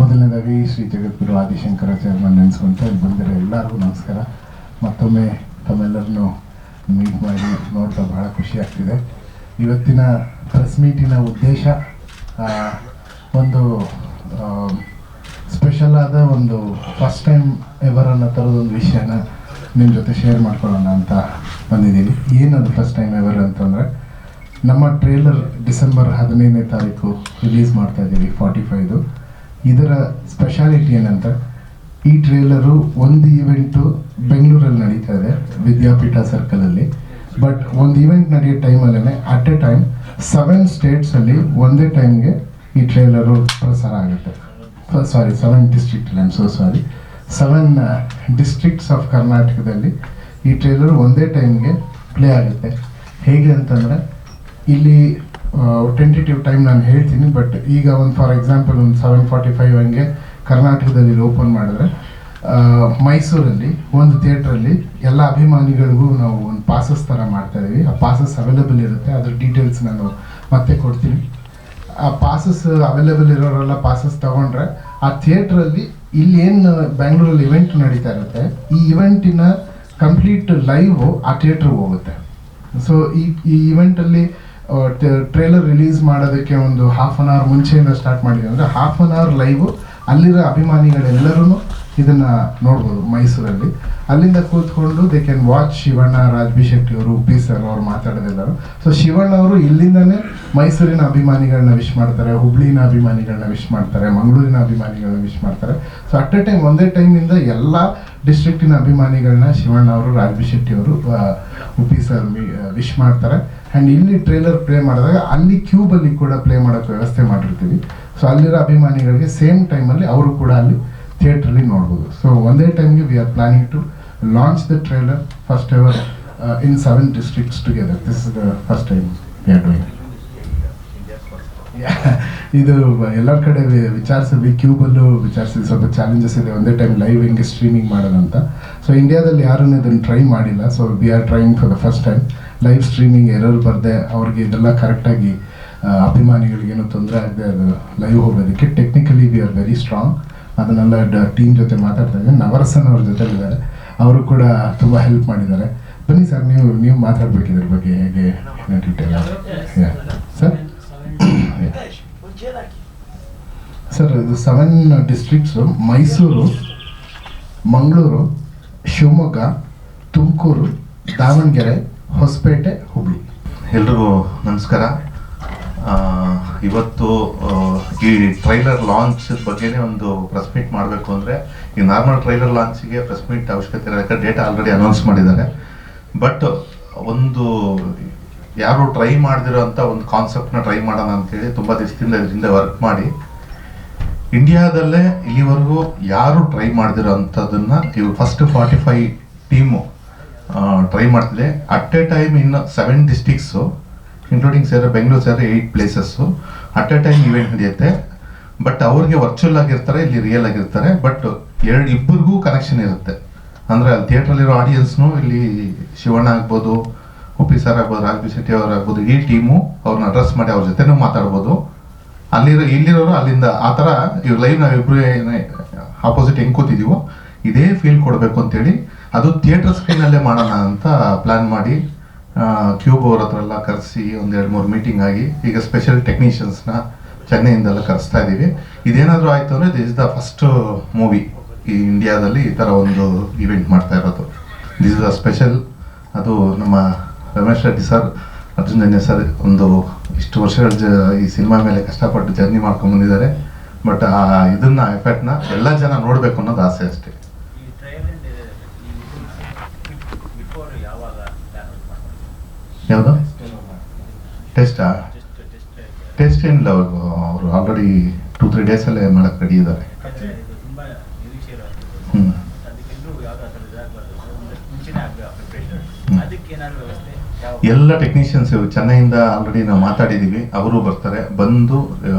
ಮೊದಲನೇದಾಗಿ ಶ್ರೀ ಜಗದ್ಗುರು ಆದಿಶಂಕರಾಚಾರ್ಯನ ನೆನೆಸ್ಕೊಂತ ಇಲ್ಲಿ ಬಂದಿರೋ ಎಲ್ಲರಿಗೂ ನಮಸ್ಕಾರ. ಮತ್ತೊಮ್ಮೆ ತಮ್ಮೆಲ್ಲರನ್ನು ಮೀಟ್ ಮಾಡಿ ನೋಡ್ತಾ ಭಾಳ ಖುಷಿ ಆಗ್ತಿದೆ. ಇವತ್ತಿನ ಪ್ರೆಸ್ ಮೀಟಿನ ಉದ್ದೇಶ ಒಂದು ಸ್ಪೆಷಲ್ ಆದ ಒಂದು ಫಸ್ಟ್ ಟೈಮ್ ಎವರ್ ಅನ್ನೋ ಥರದೊಂದು ವಿಷಯನ ನಿಮ್ಮ ಜೊತೆ ಶೇರ್ ಮಾಡ್ಕೊಳ್ಳೋಣ ಅಂತ ಬಂದಿದ್ದೀನಿ. ಏನದು ಫಸ್ಟ್ ಟೈಮ್ ಎವರ್ ಅಂತಂದರೆ, ನಮ್ಮ ಟ್ರೇಲರ್ ಡಿಸೆಂಬರ್ 15ನೇ ತಾರೀಕು ರಿಲೀಸ್ ಮಾಡ್ತಾ ಇದ್ದೀವಿ 45. ಇದರ ಸ್ಪೆಷಾಲಿಟಿ ಏನಂತ, ಈ ಟ್ರೇಲರು ಒಂದು ಈವೆಂಟು ಬೆಂಗಳೂರಲ್ಲಿ ನಡೀತಾ ಇದೆ ವಿದ್ಯಾಪೀಠ ಸರ್ಕಲಲ್ಲಿ. ಬಟ್ ಒಂದು ಈವೆಂಟ್ ನಡೆಯೋ ಟೈಮಲ್ಲೇ ಅಟ್ ಎ ಟೈಮ್ 7 ಸ್ಟೇಟ್ಸಲ್ಲಿ ಒಂದೇ ಟೈಮ್ಗೆ ಈ ಟ್ರೇಲರು ಪ್ರಸಾರ ಆಗುತ್ತೆ. 7 ಡಿಸ್ಟ್ರಿಕ್ಟ್, 7 ಡಿಸ್ಟ್ರಿಕ್ಟ್ಸ್ ಆಫ್ ಕರ್ನಾಟಕದಲ್ಲಿ ಈ ಟ್ರೇಲರು ಒಂದೇ ಟೈಮ್ಗೆ ಪ್ಲೇ ಆಗುತ್ತೆ. ಹೇಗೆ ಅಂತಂದರೆ, ಇಲ್ಲಿ ಟೆಂಟೇಟಿವ್ ಟೈಮ್ ನಾನು ಹೇಳ್ತೀನಿ, ಬಟ್ ಈಗ ಒಂದು ಫಾರ್ ಎಕ್ಸಾಂಪಲ್ ಒಂದು 7:45 ಹಂಗೆ ಕರ್ನಾಟಕದಲ್ಲಿ ಓಪನ್ ಮಾಡಿದ್ರೆ, ಮೈಸೂರಲ್ಲಿ ಒಂದು ಥಿಯೇಟ್ರಲ್ಲಿ ಎಲ್ಲ ಅಭಿಮಾನಿಗಳಿಗೂ ನಾವು ಒಂದು ಪಾಸಸ್ ಥರ ಮಾಡ್ತಾಯಿದ್ದೀವಿ. ಆ ಪಾಸಸ್ ಅವೈಲೇಬಲ್ ಇರುತ್ತೆ, ಅದ್ರ ಡೀಟೇಲ್ಸ್ ನಾನು ಮತ್ತೆ ಕೊಡ್ತೀನಿ. ಆ ಪಾಸಸ್ ಅವೈಲೇಬಲ್ ಇರೋರೆಲ್ಲ ಪಾಸಸ್ ತೊಗೊಂಡ್ರೆ ಆ ಥಿಯೇಟ್ರಲ್ಲಿ ಇಲ್ಲಿ ಏನು ಬ್ಯಾಂಗ್ಳೂರಲ್ಲಿ ಇವೆಂಟ್ ನಡೀತಾ ಇರುತ್ತೆ, ಈ ಇವೆಂಟಿನ ಕಂಪ್ಲೀಟ್ ಲೈವ್ ಆ ಥಿಯೇಟ್ರಿಗೆ ಹೋಗುತ್ತೆ. ಸೊ ಈ ಇವೆಂಟಲ್ಲಿ ಟ್ರೇಲರ್ ರಿಲೀಸ್ ಮಾಡೋದಕ್ಕೆ ಒಂದು ಹಾಫ್ ಆನ್ ಅವರ್ ಮುಂಚೆಯಿಂದ ಸ್ಟಾರ್ಟ್ ಮಾಡಿದ್ದೀವಿ. ಅಂದರೆ ಹಾಫ್ ಆನ್ ಅವರ್ ಲೈವು ಅಲ್ಲಿರೋ ಅಭಿಮಾನಿಗಳೆಲ್ಲರೂ ಇದನ್ನು ನೋಡ್ಬೋದು ಮೈಸೂರಲ್ಲಿ. ಅಲ್ಲಿಂದ ಕೂತ್ಕೊಂಡು they can watch Shivanna, Raj B Shetty ಅವರು, ಉಪ್ಪಿ ಸರ್ ಅವರು ಮಾತಾಡೋದೆಲ್ಲರು. ಸೊ ಶಿವಣ್ಣ ಅವರು ಇಲ್ಲಿಂದನೇ ಮೈಸೂರಿನ ಅಭಿಮಾನಿಗಳನ್ನ ವಿಶ್ ಮಾಡ್ತಾರೆ, ಹುಬ್ಳಿನ ಅಭಿಮಾನಿಗಳನ್ನ ವಿಶ್ ಮಾಡ್ತಾರೆ, ಮಂಗಳೂರಿನ ಅಭಿಮಾನಿಗಳನ್ನ ವಿಶ್ ಮಾಡ್ತಾರೆ. ಸೊ ಅಟ್ ಎ ಟೈಮ್ ಒಂದೇ ಟೈಮಿಂದ ಎಲ್ಲ ಡಿಸ್ಟ್ರಿಕ್ಟಿನ ಅಭಿಮಾನಿಗಳನ್ನ ಶಿವಣ್ಣ ಅವರು, ರಾಜ್ ಬಿ ಶೆಟ್ಟಿ ಅವರು, ಉಪ್ಪಿ ಸರ್ ವಿಶ್ ಮಾಡ್ತಾರೆ. ಆ್ಯಂಡ್ ಇಲ್ಲಿ ಟ್ರೇಲರ್ ಪ್ಲೇ ಮಾಡಿದಾಗ ಅಲ್ಲಿ ಕ್ಯೂಬಲ್ಲಿ ಕೂಡ ಪ್ಲೇ ಮಾಡೋಕ್ಕೆ ವ್ಯವಸ್ಥೆ ಮಾಡಿರ್ತೀವಿ. ಸೊ ಅಲ್ಲಿರೋ ಅಭಿಮಾನಿಗಳಿಗೆ ಸೇಮ್ ಟೈಮಲ್ಲಿ ಅವರು ಕೂಡ ಅಲ್ಲಿ ಥಿಯೇಟ್ರಲ್ಲಿ ನೋಡ್ಬೋದು. ಸೊ ಒಂದೇ ಟೈಮ್ಗೆ we are planning to launch the trailer first ever in 7 districts together. This is the first time we are doing. ಇದು ಎಲ್ಲರ ಕಡೆ ವಿಚಾರಿಸಿದ್ವಿ, ಕ್ಯೂಬಲ್ಲೂ ವಿಚಾರಿಸಿದ್ವಿ. ಸ್ವಲ್ಪ ಚಾಲೆಂಜಸ್ ಇದೆ ಒಂದೇ ಟೈಮ್ ಲೈವ್ ಹೆಂಗೆ ಸ್ಟ್ರೀಮಿಂಗ್ ಮಾಡೋದಂತ. ಸೊ ಇಂಡಿಯಾದಲ್ಲಿ ಯಾರೂ ಇದನ್ನು ಟ್ರೈ ಮಾಡಿಲ್ಲ. So we are trying for the first time live streaming error ಬರದೆ ಅವ್ರಿಗೆ ಇದೆಲ್ಲ ಕರೆಕ್ಟಾಗಿ ಅಭಿಮಾನಿಗಳಿಗೇನು ತೊಂದರೆ ಆಗದೆ ಅದು ಲೈವ್ ಹೋಗೋದಕ್ಕೆ technically we are very strong. ಅದನ್ನೆಲ್ಲ ಟೀಮ್ ಜೊತೆ ಮಾತಾಡ್ತಾ ಇದ್ದಾರೆ. ನವರಸನ್ ಅವ್ರ ಜೊತೆಲಿದ್ದಾರೆ, ಅವರು ಕೂಡ ತುಂಬ ಹೆಲ್ಪ್ ಮಾಡಿದ್ದಾರೆ. ಬನ್ನಿ ಸರ್, ನೀವು ಮಾತಾಡ್ಬೇಕಿದ್ರ ಬಗ್ಗೆ ಹೇಗೆ ಡೀಟೇಲ್. ಸರ್ ಇದು 7 ಡಿಸ್ಟ್ರಿಕ್ಟ್ಸು: ಮೈಸೂರು, ಮಂಗಳೂರು, ಶಿವಮೊಗ್ಗ, ತುಮಕೂರು, ದಾವಣಗೆರೆ, ಹೊಸಪೇಟೆ, ಹುಬ್ಳಿ. ಎಲ್ರಿಗೂ ನಮಸ್ಕಾರ. ಇವತ್ತು ಈ ಟ್ರೈಲರ್ ಲಾಂಚ್ ಬಗ್ಗೆನೇ ಒಂದು ಪ್ರೆಸ್ ಮೀಟ್ ಮಾಡಬೇಕು ಅಂದರೆ, ಈ ನಾರ್ಮಲ್ ಟ್ರೈಲರ್ ಲಾಂಚಿಗೆ ಪ್ರೆಸ್ ಮೀಟ್ ಅವಶ್ಯಕತೆ ಇರೋಕ್ಕೆ ಡೇಟಾ ಆಲ್ರೆಡಿ ಅನೌನ್ಸ್ ಮಾಡಿದ್ದಾರೆ. ಬಟ್ ಒಂದು ಯಾರು ಟ್ರೈ ಮಾಡದಿರೋ ಅಂಥ ಒಂದು ಕಾನ್ಸೆಪ್ಟ್ನ ಟ್ರೈ ಮಾಡೋಣ ಅಂತೇಳಿ ತುಂಬ ದಿವಸದಿಂದ ಇದರಿಂದ ವರ್ಕ್ ಮಾಡಿ, ಇಂಡಿಯಾದಲ್ಲೇ ಇಲ್ಲಿವರೆಗೂ ಯಾರು ಟ್ರೈ ಮಾಡದಿರೋ ಅಂಥದ್ದನ್ನು ಇವು ಫಸ್ಟ್ 45 ಟೀಮು ಟ್ರೈ ಮಾಡ್ತಿದೆ. ಅಟ್ ಎ ಟೈಮ್ ಇನ್ನು 7 districts including Bengaluru 8 places at a time event ನಡೆಯುತ್ತೆ. ಬಟ್ ಅವ್ರಿಗೆ ವರ್ಚುವಲ್ ಆಗಿರ್ತಾರೆ, ಇಲ್ಲಿ ರಿಯಲ್ ಆಗಿರ್ತಾರೆ. ಬಟ್ ಇಬ್ಬರಿಗೂ ಕನೆಕ್ಷನ್ ಇರುತ್ತೆ. ಅಂದರೆ ಅಲ್ಲಿ ಥಿಯೇಟ್ರಲ್ಲಿರೋ ಆಡಿಯನ್ಸ್ನು ಇಲ್ಲಿ ಶಿವಣ್ಣ ಆಗ್ಬೋದು, ಉಪ್ಪಿ ಸರ್ ಆಗ್ಬೋದು, ರಾಜ್ ಬಿ ಶೆಟ್ಟಿ ಅವ್ರು ಆಗ್ಬೋದು, ಈ ಟೀಮು ಅವ್ರನ್ನ ಅಡ್ರೆಸ್ ಮಾಡಿ ಅವ್ರ ಜೊತೆನೂ ಮಾತಾಡ್ಬೋದು. ಇಲ್ಲಿರೋರು ಅಲ್ಲಿಂದ ಆ ಥರ ಇವ್ರು ಲೈವ್ ನಾವಿಬ್ರು ಆಪೋಸಿಟ್ ಹೆಂಗೆ ಕೂತಿದ್ದೀವೋ ಇದೇ ಫೀಲ್ ಕೊಡಬೇಕು ಅಂತೇಳಿ ಅದು ಥಿಯೇಟರ್ ಸ್ಕ್ರೀನಲ್ಲೇ ಮಾಡೋಣ ಅಂತ ಪ್ಲ್ಯಾನ್ ಮಾಡಿ ಕ್ಯೂಬ್ ಅವ್ರ ಹತ್ರ ಎಲ್ಲ ಕರೆಸಿ 1-2-3 ಮೀಟಿಂಗ್ ಆಗಿ ಈಗ ಸ್ಪೆಷಲ್ ಟೆಕ್ನಿಷಿಯನ್ಸ್ನ ಚೆನ್ನೈಯಿಂದೆಲ್ಲ ಕರೆಸ್ತಾ ಇದ್ದೀವಿ. ಇದೇನಾದರೂ ಆಯಿತು ಅಂದರೆ this is the first movie ಈ ಇಂಡಿಯಾದಲ್ಲಿ ಈ ಥರ ಒಂದು ಇವೆಂಟ್ ಮಾಡ್ತಾ ಇರೋದು. This is a special. ಅದು ನಮ್ಮ ರಮೇಶ್ ರೆಡ್ಡಿ ಸರ್, ಅರ್ಜುನ್ ಜನ್ಯ ಸರ್ ಒಂದು ಇಷ್ಟು ವರ್ಷಗಳ ಈ ಸಿನಿಮಾ ಮೇಲೆ ಕಷ್ಟಪಟ್ಟು ಜರ್ನಿ ಮಾಡ್ಕೊಂಡು ಬಂದಿದ್ದಾರೆ. ಬಟ್ ಇದನ್ನ ಎಫೆಕ್ಟ್ನ ಎಲ್ಲ ಜನ ನೋಡಬೇಕು ಅನ್ನೋದು ಆಸೆ ಅಷ್ಟೇ. ಯಾವುದು ಟೆಸ್ಟ್ ಏನಿಲ್ಲ, ಅವರು ಆಲ್ರೆಡಿ 2-3 ಡೇಸಲ್ಲೇ ಮಾಡಕ್ಕೆ ರೆಡಿ ಇದ್ದಾರೆ. ಎಲ್ಲ ಟೆಕ್ನಿಷಿಯನ್ಸ್ ಚೆನ್ನೈಯಿಂದ ಆಲ್ರೆಡಿ ನಾವು ಮಾತಾಡಿದ್ದೀವಿ, ಅವರು ಬರ್ತಾರೆ. ಬಂದು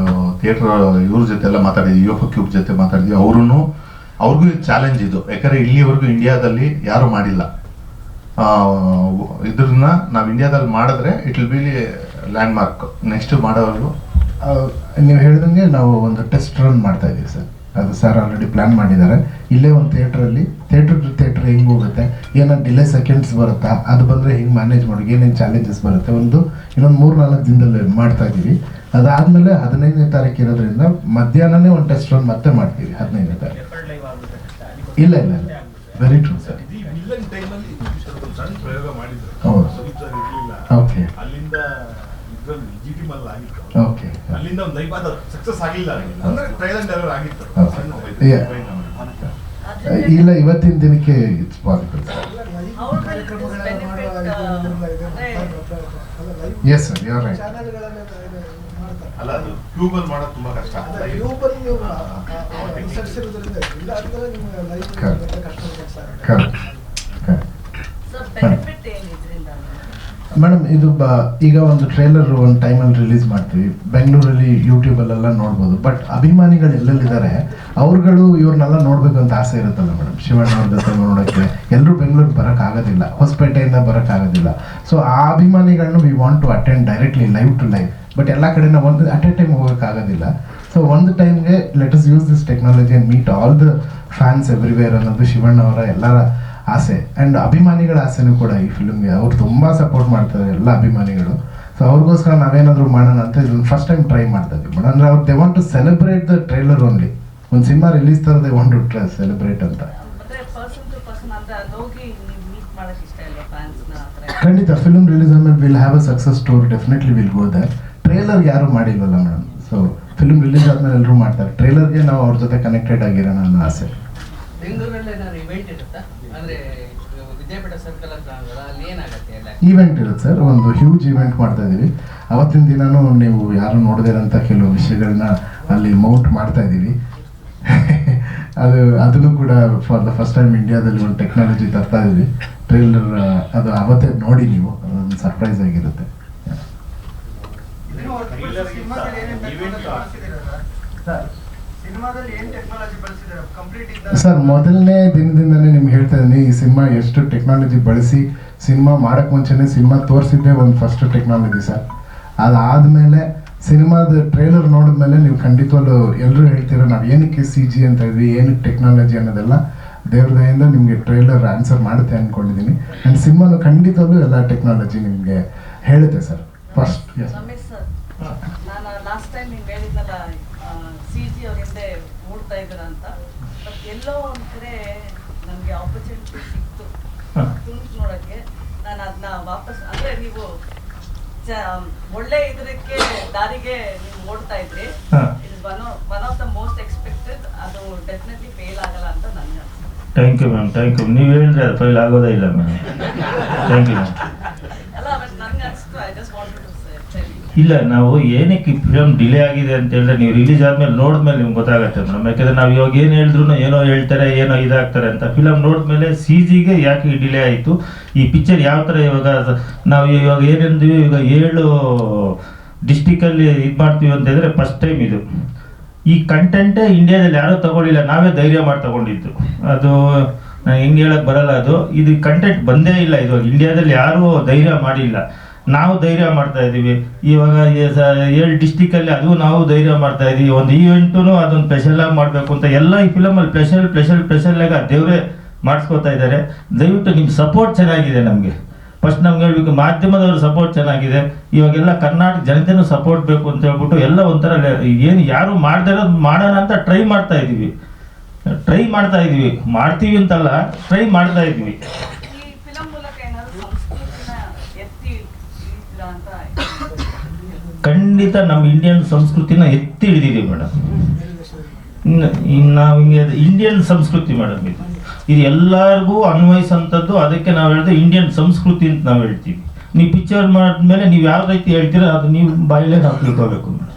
ಥಿಯೇಟರ್ ಇವ್ರ ಜೊತೆ ಎಲ್ಲ ಮಾತಾಡಿದ್ದೀವಿ, ಯೋಫೋ ಕ್ಯೂಬ್ ಜೊತೆ ಮಾತಾಡಿದ್ದೀವಿ. ಅವ್ರಿಗೂ ಚಾಲೆಂಜ್ ಇದು, ಯಾಕಂದರೆ ಇಲ್ಲಿವರೆಗೂ ಇಂಡಿಯಾದಲ್ಲಿ ಯಾರು ಮಾಡಿಲ್ಲ. ಇದನ್ನ ನಾವು ಇಂಡಿಯಾದಲ್ಲಿ ಮಾಡಿದ್ರೆ it will be landmark. Next ಮಾಡೋವರೆಗೂ ನೀವು ಹೇಳಿದಂಗೆ ನಾವು ಒಂದು ಟೆಸ್ಟ್ ರನ್ ಮಾಡ್ತಾ ಇದ್ದೀವಿ ಸರ್. ಅದು ಸರ್ ಆಲ್ರೆಡಿ ಪ್ಲ್ಯಾನ್ ಮಾಡಿದ್ದಾರೆ. ಇಲ್ಲೇ ಒಂದು ಥಿಯೇಟ್ರಲ್ಲಿ ಥಿಯೇಟ್ರ್ ಹೆಂಗೆ ಹೋಗುತ್ತೆ, ಏನೋ ಡಿಲೇ ಸೆಕೆಂಡ್ಸ್ ಬರುತ್ತಾ, ಅದು ಬಂದರೆ ಹೆಂಗೆ ಮ್ಯಾನೇಜ್ ಮಾಡೋದು, ಏನೇನು ಚಾಲೆಂಜಸ್ ಬರುತ್ತೆ, ಇನ್ನೊಂದು 3-4 ದಿನದಲ್ಲಿ ಮಾಡ್ತಾ ಇದ್ದೀವಿ. ಅದಾದಮೇಲೆ 15ನೇ ತಾರೀಕು ಇರೋದ್ರಿಂದ ಮಧ್ಯಾಹ್ನನೇ ಒಂದು ಟೆಸ್ಟ್ ರನ್ ಮತ್ತೆ ಮಾಡ್ತೀವಿ 15ನೇ ತಾರೀಕು. ಇಲ್ಲ ವೆರಿ ಟ್ರೂ ಸರ್. ಹೌದು ಓಕೆ ಓಕೆ ಅಲ್ಲಿಂದ ಒಂದು ಲೈಫ್ ಸಕ್ಸಸ್ ಆಗಿಲ್ಲ ಅಂದ್ರೆ ಟ್ರಯಲ್ ಅಂಡ್ ಎರರ್ ಆಗಿತ್ತು. ಇಲ್ಲ ಇವತ್ತಿನ ದಿನಕ್ಕೆ it's possible. Yes sir you are right. ಅಲ್ಲ ಅದು ಟ್ಯೂಬಲ್ ಮಾಡೋದು ತುಂಬಾ ಕಷ್ಟ. ಮೇಡಮ್ ಇದು ಈಗ ಒಂದು ಟ್ರೇಲರ್ ಒಂದು ಟೈಮಲ್ಲಿ ರಿಲೀಸ್ ಮಾಡ್ತೀವಿ, ಬೆಂಗಳೂರಲ್ಲಿ ಯೂಟ್ಯೂಬಲ್ಲೆಲ್ಲ ನೋಡ್ಬೋದು. ಬಟ್ ಅಭಿಮಾನಿಗಳು ಎಲ್ಲೆಲ್ಲಿದ್ದಾರೆ ಅವ್ರುಗಳು ಇವ್ರನ್ನೆಲ್ಲ ನೋಡ್ಬೇಕು ಅಂತ ಆಸೆ ಇರುತ್ತಲ್ಲ ಮೇಡಮ್. ಶಿವಣ್ಣ ಅವ್ರ ಜೊತೆ ನೋಡೋಕ್ಕೆ ಎಲ್ಲರೂ ಬೆಂಗಳೂರಿಗೆ ಬರೋಕ್ಕಾಗೋದಿಲ್ಲ, ಹೊಸಪೇಟೆಯಿಂದ ಬರೋಕ್ಕಾಗೋದಿಲ್ಲ. ಸೊ ಆ ಅಭಿಮಾನಿಗಳನ್ನ we want to attend directly live to live. But ಎಲ್ಲ ಕಡೆ ನಾವು ಒಂದು ಅಟ್ ಎ ಟೈಮ್ ಹೋಗೋಕ್ಕಾಗೋದಿಲ್ಲ. ಸೊ ಒಂದು ಟೈಮ್ಗೆ let us use this technology and meet all the fans everywhere ಅನ್ನೋದು ಶಿವಣ್ಣ ಅವರ ಎಲ್ಲರ ಆಸೆ ಆ್ಯಂಡ್ ಅಭಿಮಾನಿಗಳ ಆಸೆನೂ ಕೂಡ ಈ ಫಿಲ್ಮ್ಗೆ. ಅವ್ರು ತುಂಬ ಸಪೋರ್ಟ್ ಮಾಡ್ತಾರೆ ಎಲ್ಲ ಅಭಿಮಾನಿಗಳು. ಸೊ ಅವ್ರಿಗೋಸ್ಕರ ನಾವೇನಾದರೂ ಮಾಡೋಣ ಅಂತ ಇದನ್ನು ಫಸ್ಟ್ ಟೈಮ್ ಟ್ರೈ ಮಾಡ್ತಾ ಇದ್ದೀವಿ ಮೇಡಮ್. ಅಂದರೆ ಅವ್ರು they want to celebrate the trailer only. ಒಂದು ಸಿನಿಮಾ ರಿಲೀಸ್ ಥರ ದೇ ವಾಂಟ್ ಟು ಸೆಲೆಬ್ರೇಟ್ ಅಂತ. ಖಂಡಿತ ಫಿಲ್ಮ್ ರಿಲೀಸ್ ಆದ್ಮೇಲೆ will have a success story, definitely will go there. Trailer ಯಾರು ಮಾಡಿಲ್ವಲ್ಲ ಮೇಡಮ್. ಸೊ ಫಿಲ್ಮ್ ರಿಲೀಸ್ ಆದ್ಮೇಲೆ ಎಲ್ಲರೂ ಮಾಡ್ತಾರೆ. ಟ್ರೈಲರ್ಗೆ ನಾವು ಅವ್ರ ಜೊತೆ ಕನೆಕ್ಟೆಡ್ ಆಗಿರೋಣ ಅನ್ನೋ ಆಸೆ. ಈವೆಂಟ್ ಇರುತ್ತೆ ಸರ್, ಒಂದು ಹ್ಯೂಜ್ ಈವೆಂಟ್ ಮಾಡ್ತಾ ಇದ್ದೀವಿ. ಅವತ್ತಿನ ದಿನನೂ ನೀವು ಯಾರು ನೋಡದಿರೋಂಥ ಕೆಲವು ವಿಷಯಗಳನ್ನ ಅಲ್ಲಿ ಮೌಂಟ್ ಮಾಡ್ತಾ ಇದ್ದೀವಿ. ಅದನ್ನು ಕೂಡ ಫಾರ್ ದ ಫಸ್ಟ್ ಟೈಮ್ ಇಂಡಿಯಾದಲ್ಲಿ ಒಂದು ಟೆಕ್ನಾಲಜಿ ತರ್ತಾ ಇದ್ದೀವಿ. ಟ್ರೈಲರ್ ಅದು ಅವತ್ತೇ ನೋಡಿ ನೀವು, ಅದೊಂದು ಸರ್ಪ್ರೈಸ್ ಆಗಿರುತ್ತೆ. ಸರ್ ಮೊದಲನೇ ದಿನದಿಂದನೇ ನಿಮ್ಗೆ ಹೇಳ್ತಾ ಇದ್ದೀನಿ, ಈ ಸಿನಿಮಾ ಎಷ್ಟು ಟೆಕ್ನಾಲಜಿ ಬಳಸಿ ಸಿನಿಮಾ ಮಾಡೋಕ್ಕೆ ಮುಂಚೆನೇ ಸಿನಿಮಾ ತೋರಿಸಿದ್ದೇ ಒಂದು ಫಸ್ಟ್ ಟೆಕ್ನಾಲಜಿ ಸರ್. ಅದಾದಮೇಲೆ ಸಿನಿಮಾದ ಟ್ರೈಲರ್ ನೋಡಿದ್ಮೇಲೆ ನೀವು ಖಂಡಿತವಾಗ್ಲೂ ಎಲ್ಲರೂ ಹೇಳ್ತೀರ ನಾವು ಏನಕ್ಕೆ CG ಅಂತ ಇದ್ವಿ, ಏನಕ್ಕೆ ಟೆಕ್ನಾಲಜಿ ಅನ್ನೋದೆಲ್ಲ ದೇವ್ರ ದಯೆಯಿಂದ ನಿಮಗೆ ಟ್ರೈಲರ್ ಆನ್ಸರ್ ಮಾಡುತ್ತೆ ಅಂದ್ಕೊಂಡಿದ್ದೀನಿ. ಆ್ಯಂಡ್ ಸಿನಿಮಾನು ಖಂಡಿತವಾಗ್ಲೂ ಎಲ್ಲ ಟೆಕ್ನಾಲಜಿ ನಿಮಗೆ ಹೇಳುತ್ತೆ ಸರ್. ಫಸ್ಟ್ ನಾನು ಲಾಸ್ಟ್ ಟೈಮ್ ನಿಮ್ಗೆ ಹೇಳಿದ್ನಲ್ಲ CG ಅವ್ರ ಹಿಂದೆ ಮೂಡ್ತಾ ಇದ್ದೀರ ಅಂತ. ಬಟ್ ಎಲ್ಲೋ ಒಂದು ಕಡೆ ನನಗೆ ಆಪರ್ಚುನಿಟಿ ಸಿಕ್ತು ತುಣುಕು ನೋಡೋಕ್ಕೆ. ನಾನು ಅದನ್ನ ವಾಪಸ್ ಅಂದರೆ ನೀವು ಒಳ್ಳೆ ಇದಕ್ಕೆ ದಾರಿಗೆ ನೀವು ಓಡ್ತಾ ಇದ್ರಿ. It is one of the most expected. ಅದು ಡೆಫಿನೆಟ್ಲಿ ಫೇಲ್ ಆಗಲ್ಲ ಅಂತ ನನಗೆ ಅನ್ಸುತ್ತೆ. Thank you ma'am, thank you. ನೀವು ಹೇಳಿದ್ರೆ ಅದು ಫೇಲ್ ಆಗೋದೇ ಇಲ್ಲ ಮ್ಯಾಮ್. Thank you ma'am. ಅಲ್ಲ ಬಟ್ ನನಗೆ ಅನಿಸ್ತು, I just wanted to say. ಇಲ್ಲ, ನಾವು ಏನಕ್ಕೆ ಫಿಲಮ್ ಡಿಲೇ ಆಗಿದೆ ಅಂತ ಹೇಳಿದ್ರೆ ನೀವು ರಿಲೀಸ್ ಆದ್ಮೇಲೆ ನೋಡಿದ್ಮೇಲೆ ನಿಮ್ಗೆ ಗೊತ್ತಾಗುತ್ತೆ ಮೇಡಮ್. ಯಾಕಂದ್ರೆ ನಾವು ಇವಾಗ ಏನು ಹೇಳಿದ್ರು ಏನೋ ಹೇಳ್ತಾರೆ, ಏನೋ ಇದಾಗ್ತಾರೆ ಅಂತ. ಫಿಲಮ್ ನೋಡಿದ್ಮೇಲೆ CGಗೆ ಯಾಕೆ ಡಿಲೇ ಆಯಿತು, ಈ ಪಿಕ್ಚರ್ ಯಾವ ಥರ ಇವಾಗ ನಾವು ಇವಾಗ ಏನೆಂದ್ವಿ, ಇವಾಗ 7 ಡಿಸ್ಟಿಕಲ್ಲಿ ಇದು ಮಾಡ್ತೀವಿ ಅಂತ ಹೇಳಿದ್ರೆ ಫಸ್ಟ್ ಟೈಮ್ ಇದು. ಈ ಕಂಟೆಂಟೇ ಇಂಡಿಯಾದಲ್ಲಿ ಯಾರೂ ತಗೊಳ್ಳಿಲ್ಲ, ನಾವೇ ಧೈರ್ಯ ಮಾಡಿ ತಗೊಂಡಿದ್ದು. ಅದು ನಾನು ಹೆಂಗೆ ಹೇಳಕ್ಕೆ ಬರಲ್ಲ. ಇದು ಕಂಟೆಂಟ್ ಬಂದೇ ಇಲ್ಲ. ಇದು ಇಂಡಿಯಾದಲ್ಲಿ ಯಾರೂ ಧೈರ್ಯ ಮಾಡಿಲ್ಲ, ನಾವು ಧೈರ್ಯ ಮಾಡ್ತಾ ಇದ್ದೀವಿ. ಇವಾಗ 7 ಡಿಸ್ಟಿಕಲ್ಲಿ ಅದು ನಾವು ಧೈರ್ಯ ಮಾಡ್ತಾ ಇದ್ದೀವಿ. ಒಂದು ಈವೆಂಟು ಅದೊಂದು ಸ್ಪೆಷಲಾಗಿ ಮಾಡಬೇಕು ಅಂತ ಎಲ್ಲ ಈ ಫಿಲಮಲ್ಲಿ ಸ್ಪೆಷಲಾಗಿ ದೇವರೇ ಮಾಡಿಸ್ಕೊತಾ ಇದ್ದಾರೆ. ದಯವಿಟ್ಟು ನಿಮ್ಮ ಸಪೋರ್ಟ್ ಚೆನ್ನಾಗಿದೆ ನಮಗೆ. ಫಸ್ಟ್ ನಮ್ಗೆ ಹೇಳ್ಬೇಕು, ಮಾಧ್ಯಮದವ್ರ ಸಪೋರ್ಟ್ ಚೆನ್ನಾಗಿದೆ. ಇವಾಗೆಲ್ಲ ಕರ್ನಾಟಕ ಜನತೆನೂ ಸಪೋರ್ಟ್ ಬೇಕು ಅಂತ ಹೇಳ್ಬಿಟ್ಟು ಎಲ್ಲ ಒಂಥರ ಏನು ಯಾರು ಮಾಡದೇ ಇರೋದು ಮಾಡೋಣ ಅಂತ ಟ್ರೈ ಮಾಡ್ತಾ ಇದ್ದೀವಿ. ಮಾಡ್ತೀವಿ ಅಂತಲ್ಲ, ಟ್ರೈ ಮಾಡ್ತಾ ಇದ್ದೀವಿ. ಖಂಡಿತ ನಮ್ಮ ಇಂಡಿಯನ್ ಸಂಸ್ಕೃತಿನ ಎತ್ತಿ ಹಿಡಿದಿದ್ದೀವಿ ಮೇಡಮ್. ನಾವು ಹಿಂಗೆ ಇಂಡಿಯನ್ ಸಂಸ್ಕೃತಿ ಮೇಡಮ್, ಇದು ಎಲ್ಲರಿಗೂ ಅನ್ವಯಿಸೋಂಥದ್ದು. ಅದಕ್ಕೆ ನಾವು ಹೇಳಿದ್ರೆ ಇಂಡಿಯನ್ ಸಂಸ್ಕೃತಿ ಅಂತ ನಾವು ಹೇಳ್ತೀವಿ. ನೀವು ಪಿಕ್ಚರ್ ಮಾಡಿದ್ಮೇಲೆ ನೀವು ಯಾವ ರೀತಿ ಹೇಳ್ತೀರ ಅದು ನೀವು ಬಾಯಿಲೇ ನಾವು ತಿಳ್ಕೋಬೇಕು ಮೇಡಮ್.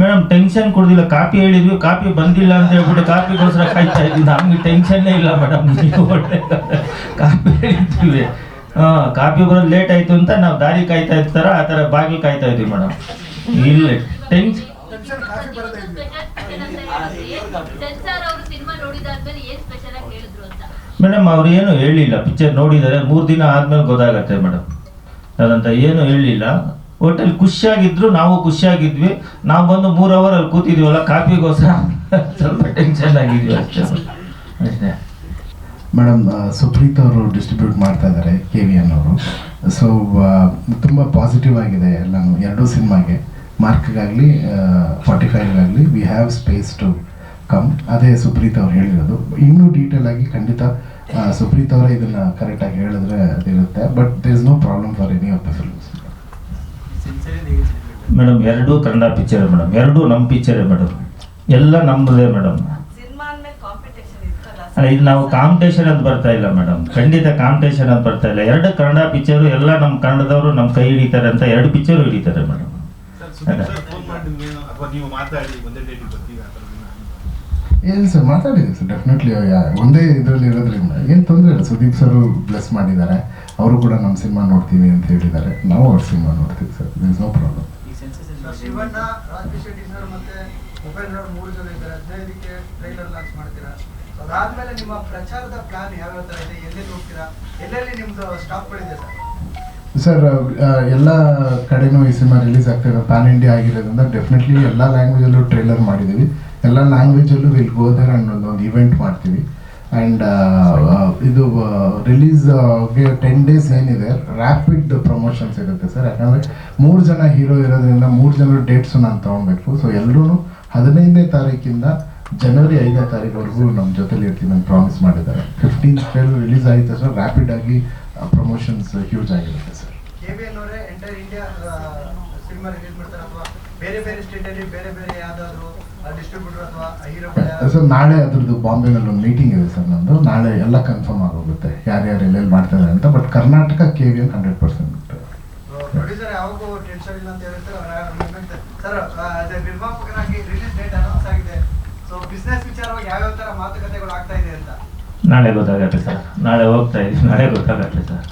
ಮೇಡಮ್ ಟೆನ್ಷನ್ ಕೊಡೋದಿಲ್ಲ. ಕಾಪಿ ಹೇಳಿದ್ವಿ, ಕಾಪಿ ಬಂದಿಲ್ಲ ಅಂತ ಹೇಳ್ಬಿಟ್ಟು ಕಾಪಿಗೋಸ್ಕರ ಕಾಯ್ತಾ ಇದ್ವಿ. ನಮ್ಗೆ ಟೆನ್ಷನ್ನೇ ಇಲ್ಲ ಮೇಡಮ್. ನೀವು ಒಳ್ಳೆ ಕಾಪಿ ಹೇಳಿದ್ವಿ, ಕಾಪಿ ಬರೋದು ಲೇಟ್ ಆಯಿತು ಅಂತ ನಾವು ದಾರಿ ಕಾಯ್ತಾ ಇರ್ತಾರ ಆ ಥರ ಬಾಗಿಲು ಕಾಯ್ತಾ ಇದ್ವಿ ಮೇಡಮ್. ಇಲ್ಲ ಟೆನ್ಷನ್. ಮೇಡಮ್ ಅವ್ರು ಏನು ಹೇಳಿಲ್ಲ, ಪಿಕ್ಚರ್ ನೋಡಿದ್ದಾರೆ 3 ದಿನ ಆದ್ಮೇಲೆ ಗೊತ್ತಾಗತ್ತೆ ಮೇಡಮ್. ಅದಂತ ಏನು ಹೇಳಿಲ್ಲ. ಒಟ್ಟಲ್ಲಿ ಖುಷಿಯಾಗಿದ್ರು, ನಾವು ಖುಷಿಯಾಗಿದ್ವಿ. ನಾವು ಬಂದು 3 ಅವರ್ ಅಲ್ಲಿ ಕೂತಿದ್ವಲ್ಲ ಕಾಫಿಗೋಸ್ಕರ ಸ್ವಲ್ಪ ಟೆನ್ಷನ್ ಆಗಿದ್ವಿ ಅಷ್ಟೇ. ಮೇಡಮ್, ಸುಪ್ರೀತ್ ಅವರು ಡಿಸ್ಟ್ರಿಬ್ಯೂಟ್ ಮಾಡ್ತಾ ಇದ್ದಾರೆ KVN ಅವರು. ಸೊ ತುಂಬ ಪಾಸಿಟಿವ್ ಆಗಿದೆ ಎಲ್ಲನೂ. 2 ಸಿನಿಮಾಗೆ ಮಾರ್ಕ್ಗಾಗಲಿ 45ಗಾಗಲಿ we have space to come. ಅದೇ ಸುಪ್ರೀತ್ ಅವ್ರು ಹೇಳಿರೋದು. ಇನ್ನೂ ಡೀಟೇಲ್ ಆಗಿ ಖಂಡಿತ ಸುಪ್ರೀತ್ ಅವರೇ ಇದನ್ನು ಕರೆಕ್ಟಾಗಿ ಹೇಳಿದ್ರೆ ಅದಿರುತ್ತೆ. But there is no problem for any of the films. Madam 2 Kannada picture madam, 2 ನಮ್ಮ ಪಿಕ್ಚರೇ ಮೇಡಮ್, ಎಲ್ಲ ನಮ್ಮದೇ ಮೇಡಮ್. ಸಿನಿಮಾ ಅಂದ್ಮೇಲೆ ಕಾಂಪಿಟೇಷನ್ ಇರ್ತಲ್ಲ. ಅಲ್ಲ, ಇದು ನಾವು ಕಾಂಪಿಟೇಷನ್ ಅಂತ ಬರ್ತಾ ಇಲ್ಲ ಮೇಡಮ್, ಖಂಡಿತ ಕಾಂಪಿಟೇಷನ್ ಅಂತ ಬರ್ತಾ ಇಲ್ಲ. 2 ಕನ್ನಡ ಪಿಕ್ಚರು, ಎಲ್ಲ ನಮ್ಮ ಕನ್ನಡದವರು ನಮ್ಮ ಕೈ ಹಿಡಿತಾರೆ ಅಂತ 2 ಪಿಕ್ಚರು ಹಿಡಿತಾರೆ ಮೇಡಮ್. ಫೋನ್ ಮಾಡಿ ಅಥವಾ ನೀವು ಮಾತಾಡಿ ಒಂದೇ ಡೇಟಿಗೆ ಬರ್ತೀವಿ ಆ ಥರದ್ದು ಏನು ಸರ್ ಮಾತಾಡಿದೆ ಸರ್, ಡೆಫಿನೆಟ್ಲಿ ಒಂದೇ ಇದರಲ್ಲಿ ಇರೋದ್ರಿಂದ ಏನು ತೊಂದರೆ ಇಲ್ಲ. ಸುದೀಪ್ ಸರ್ ಬ್ಲೆಸ್ ಮಾಡಿದ್ದಾರೆ, ಅವರು ಕೂಡ ನಮ್ಮ ಸಿನಿಮಾ ನೋಡ್ತೀವಿ ಅಂತ ಹೇಳಿದ್ದಾರೆ. ನಾವು ಅವ್ರ ಸಿನಿಮಾ ನೋಡ್ತೀವಿ sir, this is no problem. Shivanna, Raj Shetty sir ಮತ್ತೆ ಉಪೇಂದ್ರ ಅವರು 3 ಜನ ಇದ್ದಾರೆ. 15ಕ್ಕೆ ಟ್ರೈಲರ್ ಲಾಂಚ್ ಮಾಡ್ತೀರಾ. ಅದಾದ್ಮೇಲೆ ನಿಮ್ಮ ಪ್ರಚಾರದ ಪ್ಲಾನ್ ಯಾವ್ಯಾವ ಥರ ಇದೆ, ಎಲ್ಲೆಲ್ಲಿ ಹೋಗ್ತೀರಾ, ಎಲ್ಲೆಲ್ಲಿ ನಿಮ್ದು ಸ್ಟಾಪ್ಗಳಿದೆ ಸರ್? ಸರ್ ಎಲ್ಲ ಕಡೆನೂ ಈ ಸಿನಿಮಾ ರಿಲೀಸ್ ಆಗ್ತಿರೋ ಪ್ಯಾನ್ ಇಂಡಿಯಾ ಆಗಿರೋದ್ರಿಂದ ಡೆಫಿನೆಟ್ಲಿ ಎಲ್ಲ ಲ್ಯಾಂಗ್ವೇಜಲ್ಲೂ ಟ್ರೈಲರ್ ಮಾಡಿದ್ದೀವಿ. ಎಲ್ಲ ಲ್ಯಾಂಗ್ವೇಜಲ್ಲೂ ವಿಲ್ ಗೋ ದೇರ್ ಆ್ಯಂಡ್ ಒಂದು ಇವೆಂಟ್ ಮಾಡ್ತೀವಿ. ಆ್ಯಂಡ್ ಇದು ರಿಲೀಸ್ಗೆ 10 days ಏನಿದೆ ರ್ಯಾಪಿಡ್ ಪ್ರಮೋಷನ್ಸ್ ಇರುತ್ತೆ ಸರ್. ಯಾಕಂದರೆ 3 ಜನ ಹೀರೋ ಇರೋದ್ರಿಂದ 3 ಜನರ ಡೇಟ್ಸು ನಾನು ತೊಗೊಬೇಕು. ಸೊ ಎಲ್ಲರೂ 15ನೇ ತಾರೀಕಿಂದ ಜನವರಿ 5ನೇ ತಾರೀಕುವರೆಗೂ ನಮ್ಮ ಜೊತೆಲಿ ಇರ್ತೀವಿ ಅಂತ ಪ್ರಾಮಿಸ್ ಮಾಡಿದ್ದಾರೆ. 15th ರಿಲೀಸ್ ಆಯಿತು ಸರ್. ರ್ಯಾಪಿಡ್ ಆಗಿ ಪ್ರಮೋಷನ್ಸ್ ಹ್ಯೂಜ್ ಆಗಿರುತ್ತೆ ಸರ್. KVN ಅವರೇ ಎಂಟೈರ್ ಇಂಡಿಯಾ ಸಿನಿಮಾ ರಿಲೀಸ್ ಮಾಡ್ತಾರೆ ಅಥವಾ ಬೇರೆ ಬೇರೆ ಸ್ಟೇಟಲ್ಲಿ ಬೇರೆ ಬೇರೆ ಯಾವ್ದಾದ್ರು ಡಿಸ್ಟ್ರಿಬ್ಯೂಟರ್ ಅಥವಾ ಹೀರೋಗಳು? ಸರ್ ನಾಳೆ ಅದ್ರದ್ದು ಬಾಂಬೆನಲ್ಲಿ ಒಂದು ಮೀಟಿಂಗ್ ಇದೆ ಸರ್ ನಮ್ಮದು. ನಾಳೆ ಎಲ್ಲ ಕನ್ಫರ್ಮ್ ಆಗೋಗುತ್ತೆ ಯಾರ್ಯಾರು ಎಲ್ಲೆಲ್ಲಿ ಮಾಡ್ತಾರೆ ಅಂತ. But Karnataka KVN 100%. ಪ್ರೊಡ್ಯೂಸರ್ ಯಾವಾಗೂ ಟೆನ್ಷನ್ ಇಲ್ಲ ಅಂತ ಹೇಳ್ತಾರೆ ಸರ್. ಆಸ್ ಎ ನಿರ್ಮಾಪಕರಾಗಿ ರಿಲೀಸ್ ಡೇಟ್ ಅನೌನ್ಸ್ ಆಗಿದೆ. ಸೊ ಬಿಸ್ನೆಸ್ ವಿಚಾರವಾಗಿ ಯಾವ್ಯಾವ ಥರ ಮಾತುಕತೆಗಳು ಆಗ್ತಾ ಇದೆ ಅಂತ ನಾಳೆ ಗೊತ್ತಾಗತ್ತೆ ಸರ್. ನಾಳೆ ಹೋಗ್ತಾ ಇದ್ದೀವಿ, ನಾಳೆ ಗೊತ್ತಾಗತ್ತೆ ಸರ್.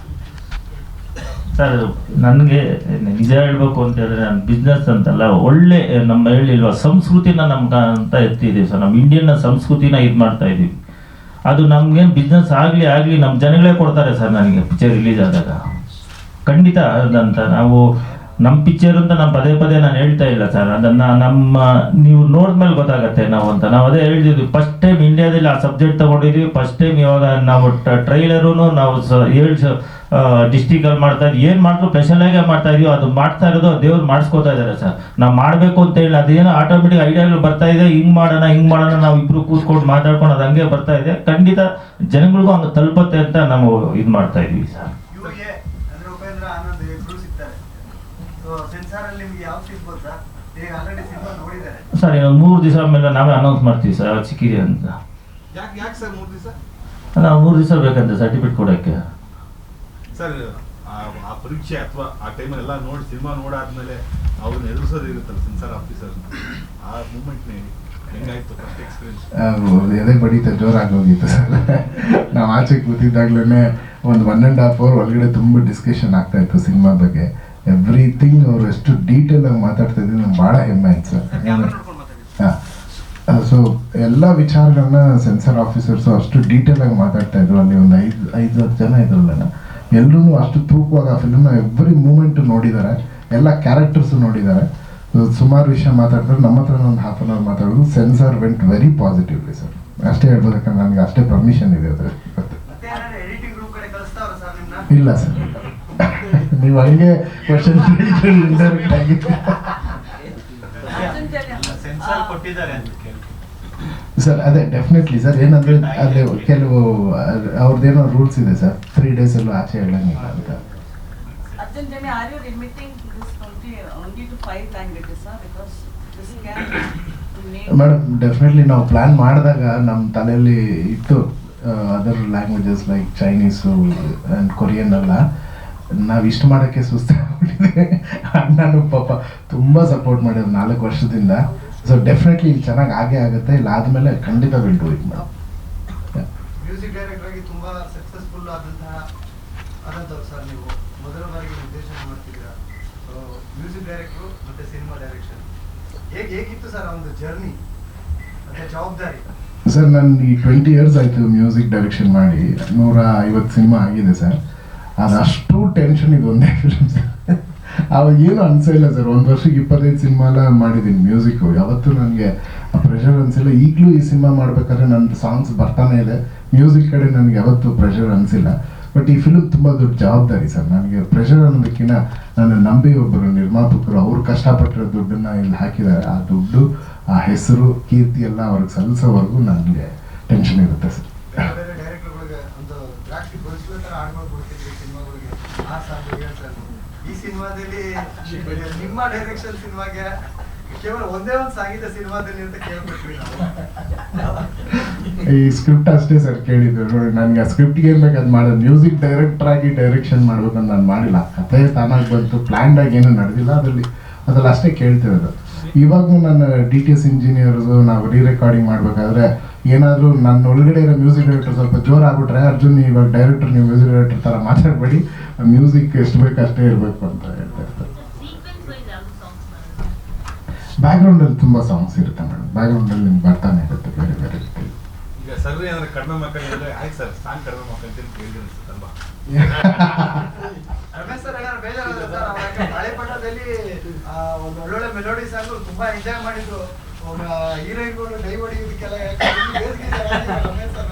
ಸರ್ ನನಗೆ ನಿಜ ಹೇಳ್ಬೇಕು ಅಂತ ಹೇಳಿದ್ರೆ, ನಾನು ಬಿಸ್ನೆಸ್ ಅಂತಲ್ಲ, ಒಳ್ಳೆ ನಮ್ಮ ಹೇಳಿಲ್ವ ಸಂಸ್ಕೃತಿನ ನಮ್ಗೆ ಅಂತ ಎತ್ತಿದ್ದೀವಿ ಸರ್. ನಮ್ಮ ಇಂಡಿಯನ್ ಸಂಸ್ಕೃತಿನ ಇದು ಮಾಡ್ತಾ ಇದ್ದೀವಿ. ಅದು ನಮ್ಗೇನು ಬಿಸ್ನೆಸ್ ಆಗಲಿ ನಮ್ಮ ಜನಗಳೇ ಕೊಡ್ತಾರೆ ಸರ್. ನನಗೆ ಪಿಕ್ಚರ್ ರಿಲೀಸ್ ಆದಾಗ ಖಂಡಿತ ಅದಂತ ನಾವು ನಮ್ಮ ಪಿಕ್ಚರ್ ಅಂತ ನಾನು ಪದೇ ನಾನು ಹೇಳ್ತಾ ಇಲ್ಲ ಸರ್. ಅದನ್ನು ನೀವು ನೋಡಿದ್ಮೇಲೆ ಗೊತ್ತಾಗತ್ತೆ ನಾವು ಅಂತ. ನಾವು ಅದೇ ಹೇಳಿದ್ವಿ, ಫಸ್ಟ್ ಟೈಮ್ ಇಂಡಿಯಾದಲ್ಲಿ ಆ ಸಬ್ಜೆಕ್ಟ್ ತೊಗೊಂಡಿದ್ವಿ. ಫಸ್ಟ್ ಟೈಮ್ ಇವಾಗ ನಾವು ಟ್ರೈಲರೂ ನಾವು 7 ಡಿಸ್ಟಿಕಲ್ಲಿ ಮಾಡ್ತಾ ಇದ್ವಿ. ಏನು ಮಾಡಿದ್ರು ಸ್ಪೆಷಲಾಗೇ ಮಾಡ್ತಾ ಇದೀವಿ. ಅದು ಮಾಡ್ತಾ ಇರೋದು ದೇವ್ರು ಮಾಡಿಸ್ಕೋತಾ ಇದ್ದಾರೆ ಸರ್. ನಾವು ಮಾಡಬೇಕು ಅಂತ ಹೇಳಿ ಅದೇನೋ ಆಟೋಮೆಟಿಕ್ ಐಡಿಯಾಗಳು ಬರ್ತಾ ಇದೆ. ಹಿಂಗೆ ಮಾಡೋಣ ನಾವು ಇಬ್ಬರು ಕೂತ್ಕೊಂಡು ಮಾತಾಡ್ಕೊಂಡು ಅದು ಹಂಗೆ ಬರ್ತಾ ಇದೆ. ಖಂಡಿತ ಜನಗಳಿಗೂ ಹಂಗೆ ತಲುಪತ್ತೆ ಅಂತ ನಾವು ಇದು ಮಾಡ್ತಾ ಇದೀವಿ ಸರ್. ಉಪೇಂದ್ರ ಆನಂದ್ ಇಬ್ರು ಸಿಗ್ತಾರೆ. ಸೆನ್ಸಾರ್ ಅಲ್ಲಿ ನಿಮ್ಗೆ ಯಾವ ಸಿಗ್ಬೋದು ಸರ್? ಈಗ ಆಲ್ರೆಡಿ ಸಿನಿಮಾ ನೋಡಿದ್ದಾರೆ ಸರ್. ಇನ್ನೊಂದು 3 ದಿವಸ ಮೇಲೆ ನಾವೇ ಅನೌನ್ಸ್ ಮಾಡ್ತೀವಿ ಸರ್, ಸಿಕ್ಕಿದೆ ಅಂತ. ಯಾಕೆ ಸರ್ 3 ದಿವಸ? ನಾವು 3 ದಿವಸ ಬೇಕಂತೆ ಸರ್ಟಿಫಿಕೇಟ್ ಕೊಡೋಕ್ಕೆ ಸರ್. ಆ ಪರೀಕ್ಷೆ ಅಥವಾ ಆ ಟೈಮಲ್ಲಿ ಎಲ್ಲ ನೋಡಿ ಸಿನಿಮಾ ನೋಡಾದ್ಮೇಲೆ ಅವ್ರನ್ನ ಎದುರಿಸೋದು ಇರುತ್ತಲ್ಲ ಸೆನ್ಸಾರ್ ಆಫೀಸರ್, ಆ ಮೂಮೆಂಟ್ನೇ ಹೆಂಗಾಯ್ತು ಫಸ್ಟ್ ಎಕ್ಸ್ಪೀರಿಯನ್ಸ್? ಎದೆ ಬಡಿತ ಜೋರಾಗೋಗಿತ್ತು ಸರ್. ನಾವು ಆಚೆ ಕೂತಿದ್ದಾಗ್ಲೇ ಒಂದು 1.5 hour ಒಳಗಡೆ ತುಂಬ ಡಿಸ್ಕಷನ್ ಆಗ್ತಾ ಇತ್ತು ಸಿನಿಮಾ ಬಗ್ಗೆ. ಎವ್ರಿಥಿಂಗ್ ಅವರು ಎಷ್ಟು ಡೀಟೇಲ್ ಆಗಿ ಮಾತಾಡ್ತಾ ಇದ್ರು, ನಮ್ಗೆ ಭಾಳ ಹೆಮ್ಮೆ ಆಯ್ತು ಸರ್. ಹಾಂ, ಸೊ ಎಲ್ಲ ವಿಚಾರಗಳನ್ನ ಸೆನ್ಸರ್ ಆಫೀಸರ್ಸು ಅಷ್ಟು ಡೀಟೇಲ್ ಆಗಿ ಮಾತಾಡ್ತಾ ಇದ್ರು. ಅಲ್ಲಿ ಒಂದು 5-10 ಜನ ಇದ್ರಲ್ಲ, ಎಲ್ಲರೂ ಅಷ್ಟು ತೂಕವಾಗಿ ಆ ಫಿಲ್ಮ್ನ ಎವ್ರಿ ಮೂಮೆಂಟು ನೋಡಿದ್ದಾರೆ, ಎಲ್ಲ ಕ್ಯಾರೆಕ್ಟರ್ಸು ನೋಡಿದ್ದಾರೆ. ಸುಮಾರು ವಿಷಯ ಮಾತಾಡ್ತಾರೆ. ನಮ್ಮ ಹತ್ರ ಒಂದು 1/2 hour ಮಾತಾಡೋದು. Sensor vent very positively sir. ಅಷ್ಟೇ ಹೇಳ್ಬೋದು, ಯಾಕಂದ್ರೆ ನನಗೆ ಅಷ್ಟೇ ಪರ್ಮಿಷನ್ ಇದೆ ಅದ್ರ. ಇಲ್ಲ ಸರ್, ನೀವು ಹಂಗೆ ಕ್ವಶನ್ ಇಂಡೈರೆಕ್ಟ್ ಆಗಿ ಸರ್. ಅದೇ ಡೆಫಿನೆಟ್ಲಿ ಸರ್. ಏನಂದ್ರೆ ಅಲ್ಲಿ ಕೆಲವು ಅವ್ರದ್ದೇನೋ ರೂಲ್ಸ್ ಇದೆ ಸರ್, 3 days ಎಲ್ಲೂ ಆಚೆ ಹೇಳಂಗಿಲ್ಲ ಅಂತ. Arjun Jimmy, are you limiting this only to 5 languages, sir? Because this can madam definitely ನಾವು ಪ್ಲ್ಯಾನ್ ಮಾಡಿದಾಗ ನಮ್ಮ ತಲೆಯಲ್ಲಿ ಇತ್ತು other languages like Chinese and Korean ಎಲ್ಲ. ನಾವು ಇಷ್ಟು ಮಾಡೋಕ್ಕೆ ಸುಸ್ತಾಗ್ಬಿಟ್ಟಿದೆ. ನಾನು ಪಾಪ ತುಂಬ ಸಪೋರ್ಟ್ ಮಾಡಿದ್ರು 4 ವರ್ಷದಿಂದ. ಸೊ ಡೆಫಿನೆಟ್ಲಿ ಇಲ್ಲಿ ಚೆನ್ನಾಗಿ ಆಗೇ ಆಗುತ್ತೆ. ಇಲ್ಲ ಆದಮೇಲೆ ಖಂಡಿತ will do it madam. Music director ಆಗಿ ತುಂಬಾ ಸಕ್ಸಸ್ಫುಲ್ ಆದಂಥವ್ರು ಸರ್. ನೀವು ಮೊದಲ ಬಾರಿಗೆ ನಿರ್ದೇಶನ ಮಾಡ್ತಿದ್ದೀರಾ. ಸೊ ಮ್ಯೂಸಿಕ್ ಡೈರೆಕ್ಟ್ರು ಮತ್ತು ಸಿನಿಮಾ ಡೈರೆಕ್ಷನ್ ಹೇಗಿತ್ತು ಸರ್ ಒಂದು ಜರ್ನಿ ಮತ್ತು ಜವಾಬ್ದಾರಿ? ಸರ್ ನಾನು ಈ 20 years ಆಯಿತು ಮ್ಯೂಸಿಕ್ ಡೈರೆಕ್ಷನ್ ಮಾಡಿ. 150 ಸಿನಿಮಾ ಆಗಿದೆ ಸರ್. ಅದಷ್ಟು ಟೆನ್ಷನ್ ಇದು ಒಂದೇ ಫಿಲ್ಮ್ ಸರ್. ಅವಾಗ ಏನು ಅನ್ಸಿಲ್ಲ ಸರ್. 1 ವರ್ಷಕ್ಕೆ 25 ಸಿನಿಮಾ ಎಲ್ಲ ಮಾಡಿದ್ದೀನಿ ಮ್ಯೂಸಿಕ್ಕು. ಯಾವತ್ತೂ ನನಗೆ ಆ ಪ್ರೆಷರ್ ಅನಿಸಿಲ್ಲ. ಈಗಲೂ ಈ ಸಿನಿಮಾ ಮಾಡ್ಬೇಕಾದ್ರೆ ನನ್ನ ಸಾಂಗ್ಸ್ ಬರ್ತಾನೆ ಇದೆ. ಮ್ಯೂಸಿಕ್ ಕಡೆ ನನಗೆ ಯಾವತ್ತೂ ಪ್ರೆಷರ್ ಅನಿಸಿಲ್ಲ. ಬಟ್ ಈ ಫಿಲ್ಮ್ ತುಂಬ ದೊಡ್ಡ ಜವಾಬ್ದಾರಿ ಸರ್. ನನಗೆ ಪ್ರೆಷರ್ ಅನ್ನೋದಕ್ಕಿಂತ ನನ್ನ ನಂಬಿ ಒಬ್ಬರು ನಿರ್ಮಾಪಕರು ಅವ್ರು ಕಷ್ಟಪಟ್ಟಿರೋ ದುಡ್ಡನ್ನು ಇಲ್ಲಿ ಹಾಕಿದ್ದಾರೆ. ಆ ದುಡ್ಡು, ಆ ಹೆಸರು, ಕೀರ್ತಿ ಎಲ್ಲ ಅವ್ರಿಗೆ ಸಲ್ಲಿಸೋವರೆಗೂ ನನಗೆ ಟೆನ್ಷನ್ ಇರುತ್ತೆ ಸರ್. ಬೇರೆ ಡೈರೆಕ್ಟರ್ಗಳಿಗೆ ಒಂದು ದ್ರಾಕ್ಷಿ ಗೊಳಿಸುವ ಥರ ಹಾಡುಗಳು ಕೊಡ್ತಿದ್ರಿ ಸಿನಿಮಾಗಳಿಗೆ. ಆ ಸಾಂಗ್ ಈ ಸಿನಿಮಾದಲ್ಲಿ ನಿಮ್ಮ ಡೈರೆಕ್ಷನ್ ಸಿನಿಮಾಗೆ ಕೇವಲ ಒಂದೇ ಒಂದು ಸಾಂಗಿದೆ ಸಿನಿಮಾದಲ್ಲಿ ಅಂತ ಕೇಳ್ಬಿಟ್ವಿ ನಾವು. ಈ ಸ್ಕ್ರಿಪ್ಟ್ ಅಷ್ಟೇ ಸರ್ ಕೇಳಿದ್ದು. ನೋಡಿ, ನನಗೆ ಆ ಸ್ಕ್ರಿಪ್ಟ್ಗೆ ಏನು ಬೇಕು ಅದು ಮಾಡೋದು. ಮ್ಯೂಸಿಕ್ ಡೈರೆಕ್ಟರ್ ಆಗಿ ಡೈರೆಕ್ಷನ್ ಮಾಡ್ಬೇಕಂತ ನಾನು ಮಾಡಿಲ್ಲ. ಕಥೆ ತಾನಾಗಿ ಬಂತು, ಪ್ಲ್ಯಾನ್ಡ್ ಆಗಿ ಏನೂ ನಡೆದಿಲ್ಲ. ಅದ್ರಲ್ಲಿ ಅಷ್ಟೇ ಕೇಳ್ತಿರೋದು. ಇವಾಗೂ ನನ್ನ DTS ಇಂಜಿನಿಯರ್ಸು ನಾವು ರೆಕಾರ್ಡಿಂಗ್ ಮಾಡಬೇಕಾದ್ರೆ ಏನಾದರೂ ನನ್ನ ಒಳಗಡೆ ಇರೋ ಮ್ಯೂಸಿಕ್ ಡೈರೆಕ್ಟರ್ ಸ್ವಲ್ಪ ಜೋರು ಆಗ್ಬಿಟ್ರೆ, ಅರ್ಜುನ್ ಇವಾಗ ಡೈರೆಕ್ಟರ್, ನೀವು ಮ್ಯೂಸಿಕ್ ಡೈರೆಕ್ಟರ್ ಥರ ಮಾತಾಡಬೇಡಿ, ಮ್ಯೂಸಿಕ್ ಎಷ್ಟು ಬೇಕು ಅಷ್ಟೇ ಇರಬೇಕು ಅಂತ ಹೇಳ್ತಾ ಇರ್ತಾರೆ. ಬ್ಯಾಕ್ಗ್ರೌಂಡಲ್ಲಿ ತುಂಬ ಸಾಂಗ್ಸ್ ಇರುತ್ತೆ ಮೇಡಮ್. ಬ್ಯಾಕ್ಗ್ರೌಂಡಲ್ಲಿ ನಿಮ್ಗೆ ಬರ್ತಾನೆ ಇರುತ್ತೆ ಬೇರೆ ಬೇರೆ ರೀತಿ. ಈಗ ಸರ್ ಏನಾದ್ರೆ ಕಡಿಮೆ ಮಕ್ಕಳಿದ್ರೆ ಆಯ್ತು ಸರ್ ಸಾಂಗ್ ಕಡಿಮೆ ಮಕ್ಕಳು ಅಂತ ಕೇಳಿದ್ರೆ ಅನ್ಸುತ್ತಲ್ವಾ? ರಮೇಶ್ ಸರ್ ಏನಾದ್ರು ಬೇಜಾರಾದ್ರೆ ಸರ್, ಅವ್ರ ಹಳೆ ಪಟ್ಟದಲ್ಲಿ ಒಂದು ಒಳ್ಳೊಳ್ಳೆ ಮೆಲೋಡಿ ಸಾಂಗ್ ತುಂಬಾ ಎಂಜಾಯ್ ಮಾಡಿದ್ರು. ಹೀರೋಯಿನ್ಗಳು ಡೈ ಹೊಡಿಯೋದಕ್ಕೆಲ್ಲ ರಮೇಶ್ ಸರ್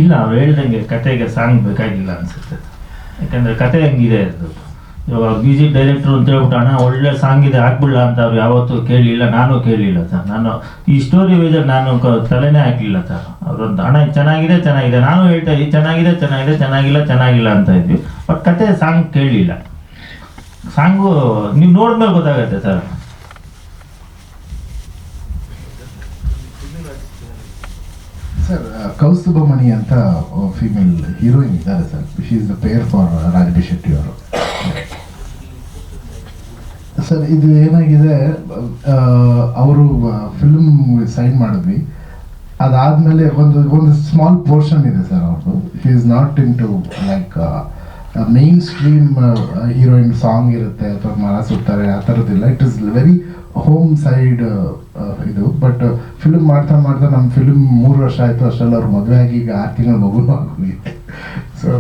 ಇಲ್ಲ, ಅವ್ರು ಹೇಳ್ದಂಗೆ ಕತೆಗೆ ಸಾಂಗ್ ಬೇಕಾಗಿಲ್ಲ ಅನ್ಸುತ್ತೆ. ಯಾಕಂದರೆ ಕತೆ ಹಂಗಿದೆ ಅದು. ಇವಾಗ ಮ್ಯೂಸಿಕ್ ಡೈರೆಕ್ಟ್ರು ಅಂತ ಹೇಳ್ಬಿಟ್ಟು ಅಣ್ಣ ಒಳ್ಳೆ ಸಾಂಗ್ ಇದೆ ಹಾಕ್ಬಿಡಲ್ಲ ಅಂತ ಅವ್ರು ಯಾವತ್ತೂ ಕೇಳಲಿಲ್ಲ, ನಾನು ಕೇಳಲಿಲ್ಲ ಸರ್. ನಾನು ಈ ಸ್ಟೋರಿ ವೈಸಲ್ಲಿ ನಾನು ತಲೆನೇ ಹಾಕಲಿಲ್ಲ ಸರ್. ಅವರೊಂದು ಅಣ್ಣ ಚೆನ್ನಾಗಿದೆ ಚೆನ್ನಾಗಿದೆ, ನಾನು ಹೇಳ್ತಾ ಇದ್ವಿ ಚೆನ್ನಾಗಿದೆ ಚೆನ್ನಾಗಿದೆ, ಚೆನ್ನಾಗಿಲ್ಲ ಚೆನ್ನಾಗಿಲ್ಲ ಅಂತ ಇದ್ವಿ. ಬಟ್ ಕತೆ ಸಾಂಗ್ ಕೇಳಲಿಲ್ಲ. ಸಾಂಗು ನೀವು ನೋಡಿದ್ಮೇಲೆ ಗೊತ್ತಾಗತ್ತೆ ಸರ್. ಸರ್, ಕೌಸ್ತುಭಮಣಿ ಅಂತ ಫೀಮೇಲ್ ಹೀರೋಯಿನ್ ಇದ್ದಾರೆ sir. She is the pair for Raj B Shetty ಅವರು. ಸರ್, ಇದು ಏನಾಗಿದೆ, ಅವರು ಫಿಲ್ಮ್ ಸೈನ್ ಮಾಡಿದ್ವಿ. ಅದಾದಮೇಲೆ ಒಂದು ಸ್ಮಾಲ್ ಪೋರ್ಷನ್ ಇದೆ ಸರ್ ಅವ್ರದ್ದು. She is not into like mainstream heroine song ಇರುತ್ತೆ ಅಥವಾ ಮರ ಸುತ್ತಾರೆ ಆ ಥರದ್ದಿಲ್ಲ. It is very home side ಇದು. ಬಟ್ ಫಿಲ್ಮ್ ಮಾಡ್ತಾ ನಮ್ಮ ಫಿಲ್ಮ್ 3 ವರ್ಷ ಆಯಿತು. ಅಷ್ಟರಲ್ಲಿ ಅವ್ರು ಮದುವೆ ಆಗಿ ಈಗ 6 ತಿಂಗಳ ಮಗುನೂ ಆಗೋಗಿದೆ. ಸೊ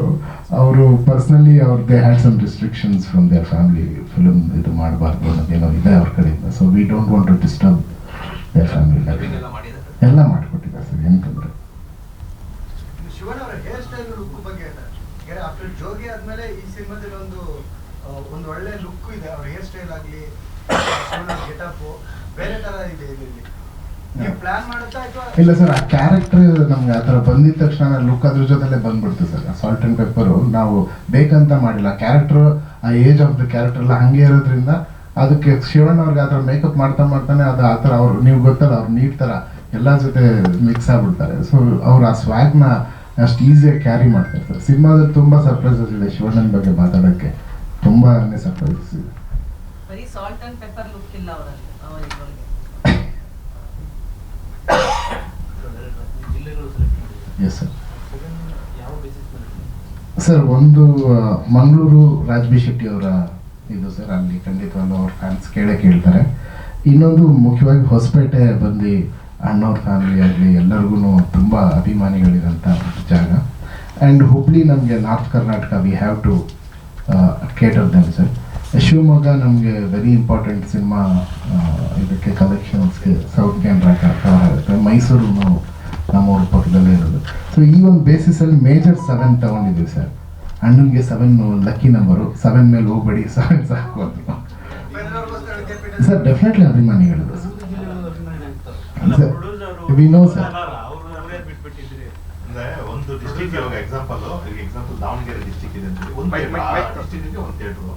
ಅವರು personally they had some restrictions from their family. Film ಇದು ಮಾಡಬಾರ್ದು ಅನ್ನೋದೇನೋ ಇದೆ ಅವ್ರ ಕಡೆಯಿಂದ. So we don't want to disturb their family. ಎಲ್ಲ ಮಾಡಿಕೊಟ್ಟಿದ್ದಾರೆ ಸರ್, ಏನು ತೊಂದರೆ. ಶಿವಣ್ಣ ಅವರ ಹೇರ್ ಸ್ಟೈಲ್ ಲುಕ್ ಬಗ್ಗೆ ಆಫ್ಟರ್ ಜೋಗಿ ಆದ್ಮೇಲೆ ಈ ಸಿನಿಮಾದಲ್ಲಿ ಒಂದು ಒಳ್ಳೆ ಲುಕ್ ಇದೆ. ಅವ್ರ ಹೇರ್ ಸ್ಟೈಲ್ ಆಗಲಿ ಗೆಟಪ್ ಬೇರೆ ತರ ಇದೆ. ನೀವು ಪ್ಲಾನ್ ಮಾಡುತ್ತಾ ಅಥವಾ ಇಲ್ಲ ಸರ್, ಆ ಕ್ಯಾರೆಕ್ಟರ್ ನಮ್ಗೆ ಆ ಥರ ಬಂದಿದ ತಕ್ಷಣ ಲುಕ್ ಅದ್ರ ಜೊತೆಲೇ ಬಂದ್ಬಿಡ್ತು ಸರ್. ಸಾಲ್ಟ್ ಆ್ಯಂಡ್ ಪೆಪ್ಪರು ನಾವು ಬೇಕಂತ ಮಾಡಿಲ್ಲ. ಕ್ಯಾರೆಕ್ಟರ್, ಆ ಏಜ್ ಆಫ್ ದ ಕ್ಯಾರೆಕ್ಟರ್ ಎಲ್ಲ ಹಾಗೆ ಇರೋದ್ರಿಂದ ಅದಕ್ಕೆ ಶಿವಣ್ಣ ಅವ್ರಿಗೆ ಆ ಥರ ಮೇಕಪ್ ಮಾಡ್ತಾನೆ ಅದು ಆ ಥರ ಅವ್ರು, ನೀವು ಗೊತ್ತಲ್ಲ, ಅವ್ರು ನೀಟ್ ಥರ ಎಲ್ಲ ಜೊತೆ ಮಿಕ್ಸ್ ಆಗ್ಬಿಡ್ತಾರೆ. ಸೊ ಅವ್ರು ಆ ಸ್ವ್ಯಾಗ್ನ ಅಷ್ಟು ಈಸಿಯಾಗಿ ಕ್ಯಾರಿ ಮಾಡ್ತಾರೆ ಸರ್. ಸಿನಿಮಾದಲ್ಲಿ ತುಂಬ ಸರ್ಪ್ರೈಸಸ್ ಇದೆ ಶಿವಣ್ಣನ ಬಗ್ಗೆ ಮಾತಾಡೋಕ್ಕೆ. ತುಂಬಾ ಸರ್ಪ್ರೈಸಸ್ ಇದೆ. ಬರೀ ಸಾಲ್ಟ್ ಅಂಡ್ ಪೆಪ್ಪರ್ ಲುಕ್ ಇಲ್ಲ ಅವರಲ್ಲಿ. Yes sir. ಸರ್, ಒಂದು ಮಂಗಳೂರು ರಾಜಬಿ ಶೆಟ್ಟಿ ಅವರ ಇದು ಸರ್, ಅಲ್ಲಿ ಖಂಡಿತವಾಗ್ಲೂ ಅವ್ರ ಫ್ಯಾನ್ಸ್ ಕೇಳ್ತಾರೆ. ಇನ್ನೊಂದು ಮುಖ್ಯವಾಗಿ ಹೊಸಪೇಟೆ ಬಂದು ಅಣ್ಣವ್ರ ಫ್ಯಾಮಿಲಿ ಆಗಲಿ ಎಲ್ಲರಿಗೂ ತುಂಬ ಅಭಿಮಾನಿಗಳಿರೋಂಥ ಜಾಗ. ಆ್ಯಂಡ್ ಹುಬ್ಳಿ ನಮಗೆ north Karnataka, we have to cater them sir. Shivamogga ನಮಗೆ ವೆರಿ ಇಂಪಾರ್ಟೆಂಟ್ ಸಿನಿಮಾ ಇದಕ್ಕೆ ಕಲೆಕ್ಷನ್ಸ್ಗೆ ಸೌತ್ ಕ್ಯಾನ್ರಾ ಕವರ್ ಆಗುತ್ತೆ. ಮೈಸೂರು ನಮ್ಮೂರ ಪಕ್ಕದಲ್ಲೇ ಇರೋದು. ಸೊ ಈ ಒಂದು ಬೇಸಿಸಲ್ಲಿ ಮೇಜರ್ 7 ತೊಗೊಂಡಿದ್ದೀವಿ ಸರ್. ಅಣ್ಣನಿಗೆ 7 ಲಕ್ಕಿ ನಂಬರು. 7 ಮೇಲೆ ಹೋಗ್ಬೇಡಿ, 7 ಸಾಕು ಅಂತ ಸರ್. ಡೆಫಿನೆಟ್ಲಿ ಅಭಿಮಾನಿಗಳಿದೆ ಸರ್. We know sir. ಅಂದ್ರೆ ಒಂದು ಡಿಸ್ಟ್ರಿಕ್ಟ್ ಇವಾಗ ಎಕ್ಸಾಂಪಲ್ ದಾವಣಗೆರೆ ಡಿಸ್ಟ್ರಿಕ್ಟ್ ಇದೆ ಅಂತ ಒಂದು ಡಿಸ್ಟ್ರಿಕ್ಟ್ಗೆ ಒಂದು ಥಿಯೇಟರ್,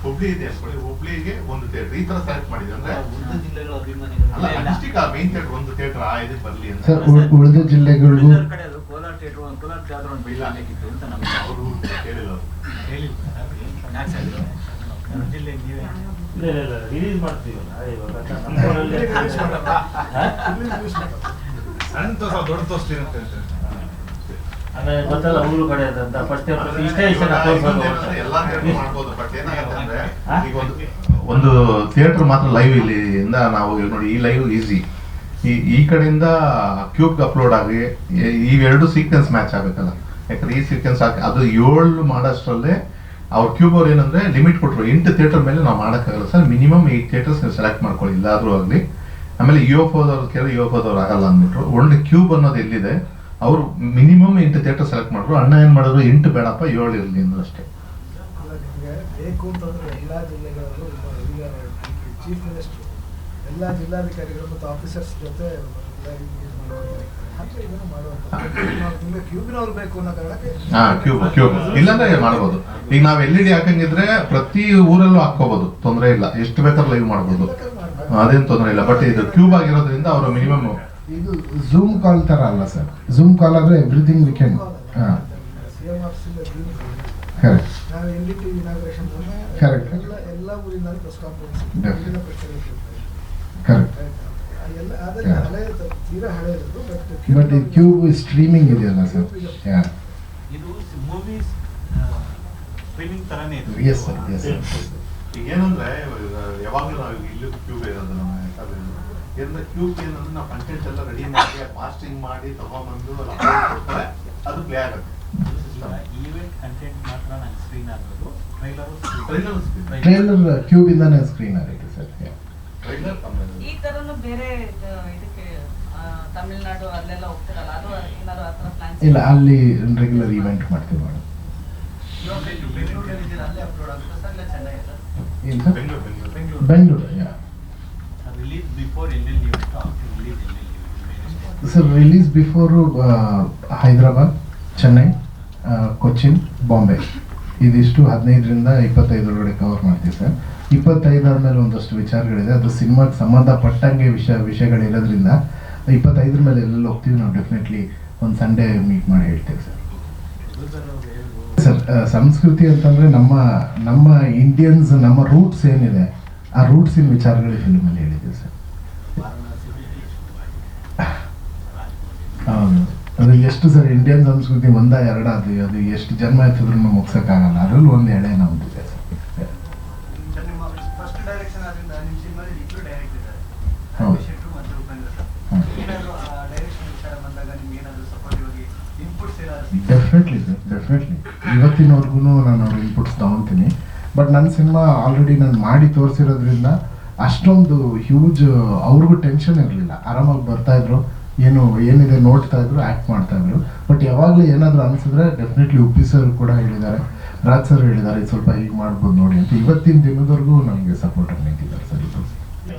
ಹುಬ್ಳಿ ಇದೆ ಅನ್ಕೊಳ್ಳಿ, ಹುಬ್ಳಿಗೆ ಒಂದು ಥಿಯೇಟರ್, ಈ ತರ ಸೆಲೆಕ್ಟ್ ಮಾಡಿದೆ. ಅಂದ್ರೆ ಅಲ್ಲ, ಡಿಸ್ಟ್ರಿಕ್ಟ್ ಮೇನ್ ಥಿಯೇಟರ್ ಒಂದು ಥಿಯೇಟರ್ ಆ ಇದಕ್ಕೆ ಬರಲಿ ಅಂತ ಸರ್. ಉಳಿದ ಜಿಲ್ಲೆಗಳಿಗೂ ಅವರು ಕೇಳಿಲ್ಲ. ರಿಲೀಸ್ ಮಾಡ್ತೀವಲ್ಲ ಇವಾಗ ಸಣ್ಣ ತೋರ್ಸ ದೊಡ್ಡ ತೋರಿಸ್ತೀನಿ ಅಂತ ಹೇಳ್ತಾರೆ. ಅಂದ್ರೆ ಗೊತ್ತಲ್ಲ ಊರು ಕಡೆ ಅಂತ ಫಸ್ಟ್ ಇಷ್ಟೇ ಎಲ್ಲ ಥಿಯೇಟರ್ ಮಾಡ್ಬೋದು. ಬಟ್ ಏನಾಗುತ್ತೆ ಅಂದ್ರೆ ಈಗ ಒಂದು ಥಿಯೇಟರ್ ಮಾತ್ರ ಲೈವ್ ಇಲ್ಲಿಂದ ನಾವು ನೋಡಿ, ಈ ಲೈವ್ ಈಸಿ, ಈ ಕಡೆಯಿಂದ ಕ್ಯೂಬ್ಗೆ ಅಪ್ಲೋಡ್ ಆಗಿ ಇವೆರಡು ಸೀಕ್ವೆನ್ಸ್ ಮ್ಯಾಚ್ ಆಗಬೇಕಲ್ಲ. ಯಾಕಂದ್ರೆ ಈ ಸೀಕ್ವೆನ್ಸ್ ಹಾಕಿ ಅದು 7 ಮಾಡೋಷ್ಟರಲ್ಲೇ ಅವ್ರ ಕ್ಯೂಬ್ ಅವ್ರು ಏನಂದ್ರೆ ಲಿಮಿಟ್ ಕೊಟ್ಟರು 8 ಥಿಯೇಟರ್ ಮೇಲೆ ನಾವು ಮಾಡೋಕ್ಕಾಗಲ್ಲ ಸರ್, ಮಿನಿಮಮ್ 8 ಥಿಯೇಟರ್ಸ್ ನೀವು ಸೆಲೆಕ್ಟ್ ಮಾಡ್ಕೊಳ್ಳಿ ಇಲ್ಲಾದ್ರೂ ಆಗಲಿ. ಆಮೇಲೆ UFOದವ್ರು ಕೇಳಿ UFOದವ್ರು ಆಗಲ್ಲ ಅಂದ್ಬಿಟ್ರು. ಒಳ್ಳೆ ಕ್ಯೂಬ್ ಅನ್ನೋದು ಎಲ್ಲಿದೆ ಅವರು ಮಿನಿಮಮ್ 8 ಥಿಯೇಟರ್ ಸೆಲೆಕ್ಟ್ ಮಾಡಿದ್ರು. ಅಣ್ಣ ಏನು ಮಾಡಿದ್ರು 8 ಬೇಡಪ್ಪ 7 ಇರಲಿ ಅಂದ್ರು ಅಷ್ಟೇ. ನಿಮಗೆ ಬೇಕು ಅಂತಂದ್ರೆ ಎಲ್ಲ ಜಿಲ್ಲೆಗಳಲ್ಲೂ ಚೀಫ್ ಮಿನಿಸ್ಟರ್ ಎಲ್ಲ ಜಿಲ್ಲಾಧಿಕಾರಿಗಳು ಮತ್ತು ಆಫೀಸರ್ಸ್ ಜೊತೆ ನಿಮಗೆ ಕ್ಯೂಬಿನವ್ರು ಬೇಕು ಅನ್ನೋ ಕಾರಣಕ್ಕೆ ಕ್ಯೂಬ್ ಇಲ್ಲಾಂದ್ರೆ ಮಾಡ್ಬೋದು. ಈಗ ನಾವು LED ಹಾಕಂಗಿದ್ರೆ ಪ್ರತಿ ಊರಲ್ಲೂ ಹಾಕೋಬಹುದು, ತೊಂದರೆ ಇಲ್ಲ, ಎಷ್ಟು ಬೇಕಾದ್ರೂ ಲೈವ್ ಮಾಡ್ಬೋದು, ಅದೇನು ತೊಂದರೆ ಇಲ್ಲ. ಬಟ್ ಇದು ಕ್ಯೂಬ್ ಆಗಿರೋದ್ರಿಂದ ಅವರು ಮಿನಿಮಮ್ ಇದು ಝೂಮ್ ಕಾಲ್ ತರ ಅಲ್ಲ ಸರ್. ಝೂಮ್ ಕಾಲ್ ಆದ್ರೆ ಎವ್ರಿಥಿಂಗ್ ವಿ ಕ್ಯಾನ್. ಕರೆಕ್ಟ್ ನಾವು NDT ಇನಾಗ್ರೇಷನ್ ಕರೆಕ್ಟ್ ಎಲ್ಲ ಊರಿನ ಪ್ರೆಸ್ ಕಾನ್ಫರೆನ್ಸ್ ಕರೆಕ್ಟ್. ಎಲ್ಲ ಆದರೆ ಹಳೆ ತೀರಾ ಹಳೆ ಇರೋದು ಬಟ್ ಈ ಕ್ಯೂಬ್ ಸ್ಟ್ರೀಮಿಂಗ್ ಇದೆಯಲ್ಲ ಸರ್. ಯಾ ಇದು ಮೂವೀಸ್ ಸ್ಟ್ರೀಮಿಂಗ್ ತರನೇ ಇದೆ. S sir, yes sir. ಈಗ ಏನಂದ್ರೆ ಯಾವಾಗಲೂ ನಾವು ಇಲ್ಲಿ ಕ್ಯೂಬ್ ಇರೋದು ನಮ್ಮ ಏನಂದ್ರೆ ಕ್ಯೂಬ್ ಏನಂದ್ರೆ ನಾವು ಕಂಟೆಂಟ್ ಎಲ್ಲ ರೆಡಿ ಮಾಡಿ ಪಾಸ್ಟಿಂಗ್ ಮಾಡಿ ತಗೊಂಡ್ಬಂದು ಅದು ಪ್ಲೇ ಆಗುತ್ತೆ. ಈವೆಂಟ್ ಕಂಟೆಂಟ್ ಮಾತ್ರ ನಂಗೆ ಸ್ಕ್ರೀನ್ ಆಗೋದು, ಟ್ರೈಲರ್ ಕ್ಯೂಬ್ ಇಂದಾನೆ ಸ್ಕ್ರೀನ್ ಆಗುತ್ತೆ ಸರ್. ಈ ತರನು ಬೇರೆ ಇದಕ್ಕೆ ತಮಿಳ್ನಾಡು ಅಲ್ಲೆಲ್ಲ ಹೋಗ್ತಿರಲ್ಲ, ಅದು ಏನಾದ್ರು ಆ ಥರ ಪ್ಲಾನ್ಸ್ ಇಲ್ಲ, ಅಲ್ಲಿ ರೆಗ್ಯುಲರ್ ಇವೆಂಟ್ ಮಾಡ್ತೀವಿ ಮೇಡಮ್. ಅಲ್ಲೇ ಅಪ್ಲೋಡ್ ಆಗುತ್ತೆ ಸರ್, ಇಲ್ಲ ಚೆನ್ನೈ ಸರ್? ಏನು sir? Bengaluru Bengaluru. Yeah release before Indian event, after release Indian sir release before Hyderabad, Chennai, Cochin, Bombay ಇದಿಷ್ಟು 15ರಿಂದ 25 ಕವರ್ ಮಾಡ್ತೀವಿ ಸರ್. 25 ಆದಮೇಲೆ ಒಂದಷ್ಟು ವಿಚಾರಗಳಿದೆ, ಅದು ಸಿನಿಮಾಗೆ ಸಂಬಂಧಪಟ್ಟಂಗೆ ವಿಷಯಗಳಿರೋದ್ರಿಂದ 25 ಮೇಲೆ ಎಲ್ಲೆಲ್ಲಿ ಹೋಗ್ತೀವಿ ನಾವು ಡೆಫಿನೆಟ್ಲಿ ಒಂದು ಸಂಡೇ ಮೀಟ್ ಮಾಡಿ ಹೇಳ್ತೇವೆ ಸರ್. ಸರ್ ಸಂಸ್ಕೃತಿ ಅಂತಂದರೆ ನಮ್ಮ ಇಂಡಿಯನ್ಸ್, ನಮ್ಮ ರೂಟ್ಸ್ ಏನಿದೆ ಆ ರೂಟ್ಸಿನ ವಿಚಾರಗಳು ಫಿಲ್ಮಲ್ಲಿ ಹೇಳಿದ್ದೀವಿ ಸರ್. ಹೌದು, ಅದು ಎಷ್ಟು ಸರ್ ಇಂಡಿಯನ್ ಸಂಸ್ಕೃತಿ ಒಂದ ಎರಡ, ಅದು ಎಷ್ಟು ಜನ್ಮ ಎತ್ತಿದ್ರು ಮುಗ್ಸೋಕ್ಕಾಗಲ್ಲ, ಅದರಲ್ಲಿ ಒಂದು ಎಳೆ ನಮ್ದಿದೆ ಸರ್. ಸರ್, ನಿಮ್ಮ ಫಸ್ಟ್ ಡೈರೆಕ್ಷನ್ ಆದ್ರಿಂದ ನಿಮ್ಮ ಸಿನಿಮಾದಲ್ಲಿ ಇಬ್ಬರು ಡೈರೆಕ್ಟ್ ಇದ್ದಾರೆ, ಹೌದು. ಶೆಟ್ರು ಮತ್ತು ಉಪೇಂದ್ರ ಸರ್. ಹ್ಮ್. ಏನಾದರೂ ಆ ಡೈರೆಕ್ಷನ್ ವಿಚಾರ ಬಂದಾಗ ನಿಮ್ಗೆ ಏನಾದರೂ ಸಪೋರ್ಟಿವ್ ಆಗಿ ಇನ್ಪುಟ್ಸ್ ಏನಾದರೂ ಡೆಫಿನೆಟ್ಲಿ ಸರ್, ಡೆಫಿನೆಟ್ಲಿ. ಇವತ್ತಿನವರೆಗೂ ನಾನು ಅವ್ರ ಇನ್ಪುಟ್ಸ್ ತಗೊತೀನಿ. ಬಟ್ ನನ್ನ ಸಿನಿಮಾ ಆಲ್ರೆಡಿ ನಾನು ಮಾಡಿ ತೋರಿಸಿರೋದ್ರಿಂದ ಅಷ್ಟೊಂದು ಹ್ಯೂಜ್ ಅವ್ರಿಗೂ ಟೆನ್ಷನ್ ಇರಲಿಲ್ಲ, ಆರಾಮಾಗಿ ಬರ್ತಾಯಿದ್ರು, ಏನಿದೆ ನೋಡ್ತಾ ಇದ್ರು, ಆ್ಯಕ್ಟ್ ಮಾಡ್ತಾಯಿದ್ರು. ಬಟ್ ಯಾವಾಗಲೂ ಏನಾದರೂ ಅನಿಸಿದ್ರೆ ಡೆಫಿನೆಟ್ಲಿ ಉಪ್ಪಿ ಸರ್ ಕೂಡ ಹೇಳಿದ್ದಾರೆ, ರಾಜ್ ಸರ್ ಹೇಳಿದ್ದಾರೆ, ಇದು ಸ್ವಲ್ಪ ಹೀಗೆ ಮಾಡ್ಬೋದು ನೋಡಿ ಅಂತ. ಇವತ್ತಿನ ದಿನದವರೆಗೂ ನಮಗೆ ಸಪೋರ್ಟಾಗಿ ನಿಂತಿದ್ದಾರೆ ಸರ್. ಇದು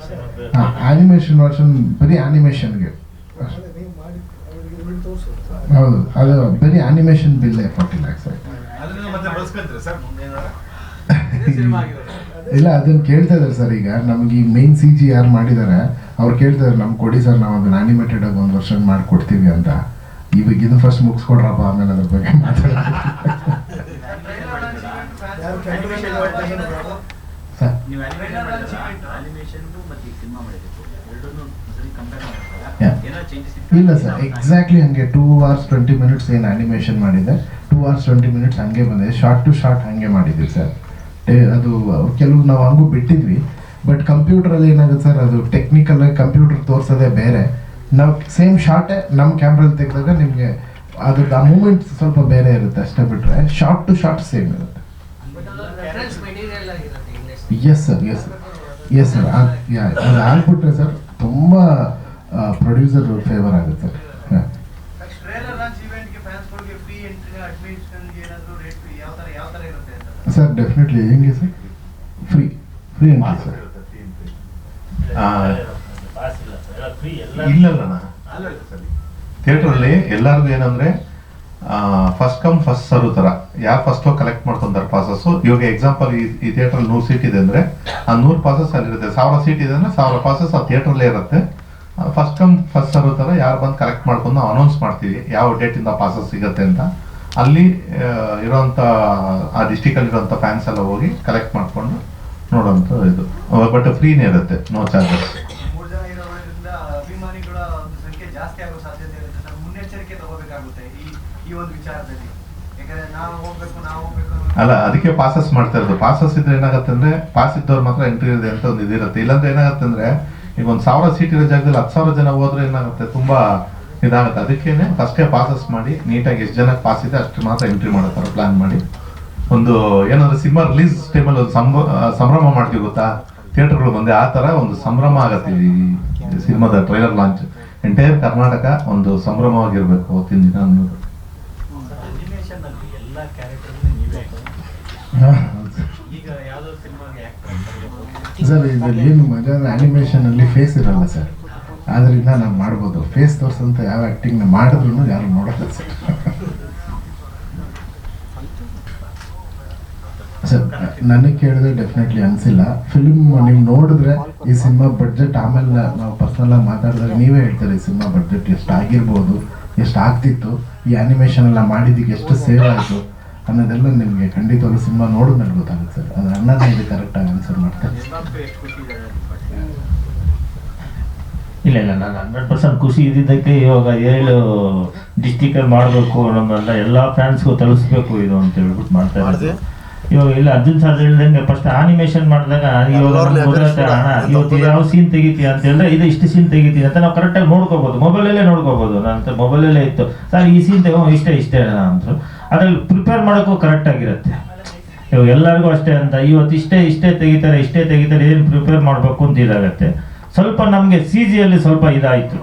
ಹಾಂ, ಆ್ಯನಿಮೇಷನ್ ವರ್ಷನ್ ಬರೀ ಆ್ಯನಿಮೇಷನ್ಗೆ ನೀವು ಮಾಡಿ ಅವರಿಗೆ ಬಿಟ್ಟು ತೋರಿಸೋದು. ಹೌದು, ಅದು ಬರೀ ಆ್ಯನಿಮೇಷನ್ ಬಿಲ್ಲೇ 40 lakhs ಆಯ್ತು. ಅದನ್ನ ಮತ್ತೆ ಬಳಸ್ಕೊಂತೀರಾ ಸರ್ ಮುಂದೆ ಏನಾರ? ಇಲ್ಲ, ಅದನ್ನ ಕೇಳ್ತಾ ಇದ್ದಾರೆ ಸರ್. ಈಗ ನಮ್ಗೆ ಈ ಮೇನ್ CG ಯಾರು ಮಾಡಿದ್ದಾರೆ ಅವ್ರು ಕೇಳ್ತಾ ಇದ್ದಾರೆ, ನಮ್ಗೆ ಕೊಡಿ ಸರ್, ನಾವು ಅದನ್ನ ಆನಿಮೇಟೆಡ್ ಆಗಿ 1 ವರ್ಷ ಮಾಡಿಕೊಡ್ತೀವಿ ಅಂತ. ಇವಾಗ ಇದು ಫಸ್ಟ್ ಮುಗಿಸ್ಕೊಡ್ರಪ್ಪ, ಆಮೇಲೆ ಅದ್ರ ಬಗ್ಗೆ ಮಾತಾಡೋದು ಯಾರು ಕ್ಯಾಮ್ರಾ ಸರ್. ನೀವು ಅನಿಮೇಷನ್ ಮತ್ತು ಈ ಸಿನಿಮಾ ಮಾಡಿದ್ದು ಎರಡನ್ನೂ ಸರಿ ಕಂಪೇರ್ ಮಾಡಿದಾಗ Yeah. ಏನೋ ಚೇಂಜಸ್ ಇಲ್ಲ ಸರ್, ಎಕ್ಸಾಕ್ಟ್ಲಿ ಹಂಗೆ 2 hours 20 minutes ಏನು ಆನಿಮೇಷನ್ ಮಾಡಿದೆ, 2 hours 20 minutes ಹಂಗೆ ಬಂದಿದೆ. ಶಾರ್ಟ್ ಟು ಶಾರ್ಟ್ ಹಂಗೆ ಮಾಡಿದ್ವಿ ಸರ್. ಅದು ಕೆಲವು ನಾವು ಹಂಗೂ ಬಿಟ್ಟಿದ್ವಿ. ಬಟ್ ಕಂಪ್ಯೂಟ್ರಲ್ಲಿ ಏನಾಗುತ್ತೆ ಸರ್, ಅದು ಟೆಕ್ನಿಕಲ್ ಆಗಿ ಕಂಪ್ಯೂಟರ್ ತೋರಿಸೋದೇ ಬೇರೆ. ನಾವು ಸೇಮ್ ಶಾರ್ಟೇ ನಮ್ಮ ಕ್ಯಾಮ್ರಲ್ಲಿ ತೆಗೆದಾಗ ನಿಮಗೆ ಅದ್ರದ್ದು ಆ ಮೂಮೆಂಟ್ ಸ್ವಲ್ಪ ಬೇರೆ ಇರುತ್ತೆ ಅಷ್ಟೇ, ಬಿಟ್ಟರೆ ಶಾರ್ಟ್ ಟು ಶಾರ್ಟ್ ಸೇಮ್ ಇರುತ್ತೆ. Yes sir, yes yes sir. ಅದು ಆಗ್ಬಿಟ್ರೆ ಸರ್ ತುಂಬ ಪ್ರೊಡ್ಯೂಸರ್ ಫೇವರ್ ಆಗುತ್ತೆ ಸರ್. ಹಾಂ, ಟ್ರೇಲರ್ ಲಾಂಚ್ ಇವೆಂಟ್ಗೆ ಫ್ಯಾನ್ಸ್ಗಳಿಗೆ ಫ್ರೀ ಎಂಟ್ರಿ, ಅಡ್ಮಿಷನ್ಗೆ ಏನಾದರೂ ರೇಟ್ ಯಾವ ಥರ ಇರುತ್ತೆ ಅಂತ ಸರ್ ಡೆಫಿನೆಟ್ಲಿ. ಹೆಂಗೆ ಸರ್? Free entry sir. ಇಲ್ಲಲ್ಲ ಥಿಯೇಟ್ರಲ್ಲಿ ಎಲ್ಲರಿಗೂ ಏನಂದ್ರೆ ಫಸ್ಟ್ ಕಮ್ ಫಸ್ಟ್ ಸರ್ವ್ ತರ, ಯಾರು ಫಸ್ಟ್ ಕಲೆಕ್ಟ್ ಮಾಡ್ಕೊಂತಾರೆ ಪಾಸಸ್. ಇವಾಗ ಎಕ್ಸಾಂಪಲ್ ಈ ಥಿಯೇಟ್ರಲ್ಲಿ 100 ಸೀಟ್ ಇದೆ ಅಂದ್ರೆ ಆ 100 ಪಾಸಸ್ ಅಲ್ಲಿರುತ್ತೆ. 1000 ಸೀಟ್ ಇದೆ ಅಂದ್ರೆ 1000 ಪಾಸಸ್ ಆ ಥಿಯೇಟ್ರಲ್ಲೇ ಇರುತ್ತೆ. ಫಸ್ಟ್ ಕಮ್ ಫಸ್ಟ್ ಸರ್ವ್ ತರ ಯಾರು ಬಂದು ಕಲೆಕ್ಟ್ ಮಾಡ್ಕೊಂಡು ನಾವು ಅನೌನ್ಸ್ ಮಾಡ್ತೀವಿ ಯಾವ ಡೇಟಿಂದ ಪಾಸಸ್ ಸಿಗುತ್ತೆ ಅಂತ. ಅಲ್ಲಿ ಇರೋಂಥ ಆ ಡಿಸ್ಟಿಕಲ್ಲಿ ಇರೋಂಥ ಫ್ಯಾನ್ಸ್ ಎಲ್ಲ ಹೋಗಿ ಕಲೆಕ್ಟ್ ಮಾಡ್ಕೊಂಡು ನೋಡೋಂಥ ಇದು. ಬಟ್ ಫ್ರೀನೇ ಇರುತ್ತೆ, ನೋ ಚಾರ್ಜಸ್. 3 ಜನ ಇರೋದ್ರಿಂದ ಅಭಿಮಾನಿಗಳ ಒಂದು ಸಂಖ್ಯೆ ಜಾಸ್ತಿ ಆಗೋ ಸಾಧ್ಯತೆ ಇರುತ್ತೆ ಸರ್. ಮುನ್ನೆಚ್ಚರಿಕೆ ತಗೋಬೇಕಾಗುತ್ತೆ ಈ ಒಂದು ವಿಚಾರದಲ್ಲಿ, ಯಾಕಂದ್ರೆ ನಾವು ಹೋಗ್ಬೇಕು ಅಲ್ಲ, ಅದಕ್ಕೆ ಪಾಸಸ್ ಮಾಡ್ತಾ ಇರೋದು. ಪಾಸಸ್ ಇದ್ರೆ ಏನಾಗುತ್ತೆ ಅಂದ್ರೆ ಪಾಸ್ ಇದ್ದವ್ರು ಮಾತ್ರ ಎಂಟ್ರಿ ಇದೆ ಅಂತ ಒಂದು ಇದಿರುತ್ತೆ. ಇಲ್ಲಾಂದ್ರೆ ಏನಾಗುತ್ತೆ ಅಂದ್ರೆ ಈಗ 1000 ಸೀಟ್ ಇರೋ ಜಾಗದಲ್ಲಿ 10,000 ಜನ ಹೋದ್ರೆ ಏನಾಗುತ್ತೆ, ತುಂಬಾ ಇದಾಗುತ್ತೆ. ಅದಕ್ಕೇನೆ ಫಸ್ಟೇ ಪಾಸಸ್ ಮಾಡಿ ನೀಟಾಗಿ ಎಷ್ಟು ಜನಕ್ಕೆ ಪಾಸ್ ಇದೆ ಅಷ್ಟು ಮಾತ್ರ ಎಂಟ್ರಿ ಮಾಡೋ ಥರ ಪ್ಲಾನ್ ಮಾಡಿ ಒಂದು ಏನಾದ್ರು ಸಿನಿಮಾ ರಿಲೀಸ್ ಟೈಮಲ್ಲಿ ಒಂದು ಸಂಭ್ರಮ ಮಾಡ್ತೀವಿ ಗೊತ್ತಾ, ಥಿಯೇಟರ್ಗಳು ಬಂದೆ ಆ ಥರ ಒಂದು ಸಂಭ್ರಮ ಆಗತ್ತೆ ಈ ಸಿನಿಮಾದ ಟ್ರೈಲರ್ ಲಾಂಚ್. ಎಂಟೈರ್ ಕರ್ನಾಟಕ ಒಂದು ಸಂಭ್ರಮವಾಗಿರ್ಬೇಕು ಅವತ್ತಿನ ದಿನ ಅನ್ನೋದು. ಅನಿಮೇಷನ್ ಅಲ್ಲಿ ಎಲ್ಲ ಕ್ಯಾರೆಕ್ಟರ್ಗಳು ನೀವೇ ಈಗ ಯಾವುದೋ ಸಿನಿಮಾಗೆ ಆಕ್ಟ್ ಸರ್ ಇದರಲ್ಲಿ ಏನು ಮಜಾ ಅಂದರೆ ಆ್ಯನಿಮೇಷನಲ್ಲಿ ಫೇಸ್ ಇರಲ್ಲ ಸರ್, ಆದ್ದರಿಂದ ನಾವು ಮಾಡ್ಬೋದು. ಫೇಸ್ ತೋರಿಸಂತ ಯಾವ ಆ್ಯಕ್ಟಿಂಗ್ನ ಮಾಡಿದ್ರು ಯಾರು ನೋಡಲ್ಲ ಸರ್. ಸರ್ ನನಗೆ ಕೇಳಿದ್ರೆ ಡೆಫಿನೆಟ್ಲಿ ಅನಿಸಿಲ್ಲ. ಫಿಲ್ಮ್ ನೀವು ನೋಡಿದ್ರೆ ಈ ಸಿನಿಮಾ ಬಡ್ಜೆಟ್ ಆಮೇಲೆ ನಾವು ಪರ್ಸನಲಾಗಿ ಮಾತಾಡಿದಾಗ ನೀವೇ ಹೇಳ್ತಾರೆ ಈ ಸಿನಿಮಾ ಬಡ್ಜೆಟ್ ಎಷ್ಟು ಆಗಿರ್ಬೋದು, ಎಷ್ಟು ಆಗ್ತಿತ್ತು, ಈ ಆ್ಯನಿಮೇಷನ್ ಎಲ್ಲ ಮಾಡಿದ್ದಕ್ಕೆ ಎಷ್ಟು ಸೇವ್ ಆಯಿತು ಅನ್ನೋದೆಲ್ಲ ನಿಮಗೆ ಖಂಡಿತವಾಗ್ಲೂ ಸಿನಿಮಾ ನೋಡಿದ್ಮೇಲೆ ಗೊತ್ತಾಗುತ್ತೆ ಸರ್. ಅದು ಅಣ್ಣನೇ ಇದು ಕರೆಕ್ಟಾಗಿ ಆನ್ಸರ್ ಮಾಡ್ತಾರೆ. ಇಲ್ಲ ನಾನು 100% ಖುಷಿ ಇದ್ದಿದ್ದಕ್ಕೆ ಇವಾಗ 7 ಡಿಸ್ಟಿಕಲ್ಲಿ ಮಾಡಬೇಕು ನಮ್ಮೆಲ್ಲ ಎಲ್ಲ ಫ್ಯಾನ್ಸ್ಗೂ ತಲುಪಿಸ್ಬೇಕು ಇದು ಅಂತ ಹೇಳ್ಬಿಟ್ಟು ಮಾಡ್ತಾ ಇರೋದು. ಇವಾಗ ಇಲ್ಲ ಅರ್ಜುನ್ ಸರ್ ಹೇಳ್ದಂಗೆ ಫಸ್ಟ್ ಆನಿಮೇಷನ್ ಮಾಡಿದಾಗ ಇವಾಗ ಗೊತ್ತಾಗುತ್ತೆ ಅಣ್ಣ ಇವತ್ತು ಯಾವ ಸೀನ್ ತೆಗಿತೀಯ ಅಂತ ಹೇಳಿದ್ರೆ ಇದು ಇಷ್ಟು ಸೀನ್ ತೆಗಿತೀನಿ ಅಂತ ನಾವು ಕರೆಕ್ಟಾಗಿ ನೋಡ್ಕೋಬೋದು, ಮೊಬೈಲಲ್ಲೇ ನೋಡ್ಕೋಬೋದು. ನಾನು ಮೊಬೈಲಲ್ಲೇ ಇತ್ತು ಸರ್ ಈ ಸೀನ್ ತೆಗೋ ಇಷ್ಟೇ ಅಂದರು. ಅದ್ರಲ್ಲಿ ಪ್ರಿಪೇರ್ ಮಾಡೋಕ್ಕೂ ಕರೆಕ್ಟಾಗಿರುತ್ತೆ. ಇವಾಗ ಎಲ್ಲರಿಗೂ ಅಷ್ಟೇ ಅಂತ ಇವತ್ತು ಇಷ್ಟೇ ತೆಗಿತಾರೆ ಏನು ಪ್ರಿಪೇರ್ ಮಾಡಬೇಕು ಅಂತ ಇದಾಗತ್ತೆ. ಸ್ವಲ್ಪ ನಮಗೆ ಸಿ ಜಿಯಲ್ಲಿ ಸ್ವಲ್ಪ ಇದಾಯಿತು,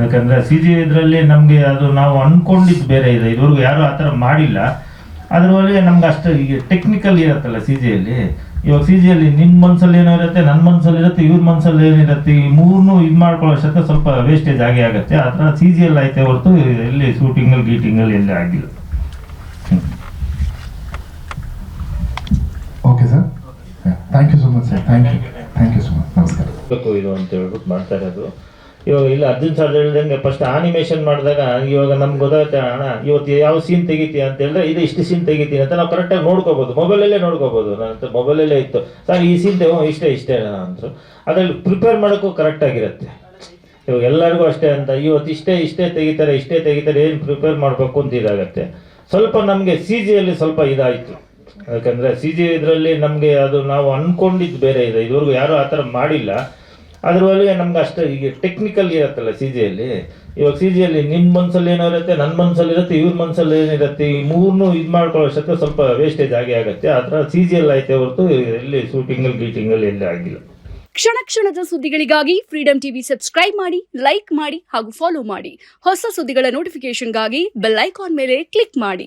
ಯಾಕಂದರೆ ಸಿ ಜಿ ಇದರಲ್ಲಿ ನಮಗೆ ಅದು ನಾವು ಅಂದ್ಕೊಂಡಿದ್ದು ಬೇರೆ ಇದೆ, ಇದುವರೆಗೂ ಯಾರೂ ಆ ಥರ ಮಾಡಿಲ್ಲ. ಅದರೊಳಗೆ ನಮ್ಗೆ ಅಷ್ಟು ಈಗ ಟೆಕ್ನಿಕಲ್ ಇರುತ್ತಲ್ಲ ಸಿ ಜಿಯಲ್ಲಿ. ಇವಾಗ ಸಿ ಜಿಯಲ್ಲಿ ನಿಮ್ಮ ಮನಸ್ಸಲ್ಲಿ ಏನೋ ಇರುತ್ತೆ, ನನ್ನ ಮನಸ್ಸಲ್ಲಿ ಇರುತ್ತೆ, ಇವ್ರ ಮನಸ್ಸಲ್ಲಿ ಏನಿರುತ್ತೆ, ಈ ಮೂರನ್ನೂ ಇದು ಮಾಡ್ಕೊಳ್ಳೋ ಅಷ್ಟಕ್ಕೆ ಸ್ವಲ್ಪ ವೇಸ್ಟೇಜ್ ಆಗುತ್ತೆ. ಆ ಥರ ಸಿ ಜಿಯಲ್ಲಿ ಐತೆ ಹೊರತು ಎಲ್ಲಿ ಗೀಟಿಂಗಲ್ಲಿ ಎಲ್ಲಿ ಆಗಿಲ್ಲ. Okay sir, thank you so much sir. Thank you so much. ನಮಸ್ಕಾರ. ಇದು ಅಂತ ಹೇಳ್ಬಿಟ್ಟು ಮಾಡ್ತಾ ಇರೋದು. ಇವಾಗ ಇಲ್ಲ ಅರ್ಜುನ್ ಸರ್ ಹೇಳ್ದಂಗೆ ಫಸ್ಟ್ ಆನಿಮೇಷನ್ ಮಾಡಿದಾಗ ಇವಾಗ ನಮ್ಗೆ ಗೊತ್ತಾಗುತ್ತೆ ಅಣ್ಣ ಇವತ್ತು ಯಾವ ಸೀನ್ ತೆಗಿತೀಯ ಅಂತ ಹೇಳಿದ್ರೆ ಇದು ಇಷ್ಟು ಸೀನ್ ತೆಗಿತೀನಿ ಅಂತ ನಾವು ಕರೆಕ್ಟಾಗಿ ನೋಡ್ಕೋಬೋದು, ಮೊಬೈಲಲ್ಲೇ ನೋಡ್ಕೋಬೋದು. ನಾನು ಮೊಬೈಲಲ್ಲೇ ಇತ್ತು ಸರ್ ಈ ಸೀನ್ ತೆಗೋ ಇಷ್ಟೇ ಅಂದರು. ಅದ್ರಲ್ಲಿ ಪ್ರಿಪೇರ್ ಮಾಡೋಕ್ಕೂ ಕರೆಕ್ಟಾಗಿರುತ್ತೆ. ಇವಾಗ ಎಲ್ಲರಿಗೂ ಅಷ್ಟೇ ಅಂತ ಇವತ್ತು ಇಷ್ಟೇ ತೆಗಿತಾರೆ ಏನು ಪ್ರಿಪೇರ್ ಮಾಡಬೇಕು ಅಂತ ಇದಾಗತ್ತೆ. ಸ್ವಲ್ಪ ನಮಗೆ ಸಿ ಜಿಯಲ್ಲಿ ಸ್ವಲ್ಪ ಇದಾಯಿತು, ಯಾಕಂದರೆ ಸಿ ಜಿ ಇದರಲ್ಲಿ ನಮಗೆ ಅದು ನಾವು ಅಂದ್ಕೊಂಡಿದ್ದು ಬೇರೆ ಇದೆ, ಇದುವರೆಗೂ ಯಾರೂ ಆ ಥರ ಮಾಡಿಲ್ಲ. ಅದರೊಳಗೆ ನಮ್ಗೆ ಅಷ್ಟು ಈಗ ಟೆಕ್ನಿಕಲ್ ಇರುತ್ತಲ್ಲ ಸಿ ಜಿಯಲ್ಲಿ. ಇವಾಗ ಸಿ ಜಿಯಲ್ಲಿ ನಿಮ್ಮ ಮನಸ್ಸಲ್ಲಿ ಏನೋ ಇರುತ್ತೆ, ನನ್ನ ಮನಸ್ಸಲ್ಲಿ ಇರುತ್ತೆ, ಇವ್ರ ಮನಸ್ಸಲ್ಲಿ ಏನಿರುತ್ತೆ, ಈ ಮೂರನ್ನೂ ಇದು ಮಾಡ್ಕೊಳ್ಳೋ ಅಷ್ಟಕ್ಕೆ ಸ್ವಲ್ಪ ವೇಸ್ಟೇಜ್ ಆಗುತ್ತೆ. ಆ ಥರ ಸಿ ಜಿಯಲ್ಲಿ ಐತೆ ಹೊರತು ಎಲ್ಲಿ ಗೀಟಿಂಗಲ್ಲಿ ಎಲ್ಲಿ ಆಗಿಲ್ಲ. ಕ್ಷಣದ ಸುದ್ದಿಗಳಿಗಾಗಿ ಫ್ರೀಡಂ ಟಿವಿ ಸಬ್ಸ್ಕ್ರೈಬ್ ಮಾಡಿ, ಲೈಕ್ ಮಾಡಿ ಹಾಗೂ ಫಾಲೋ ಮಾಡಿ. ಹೊಸ ಸುದ್ದಿಗಳ ನೋಟಿಫಿಕೇಶನ್ಗಾಗಿ ಬೆಲ್ ಐಕಾನ್ ಮೇಲೆ ಕ್ಲಿಕ್ ಮಾಡಿ.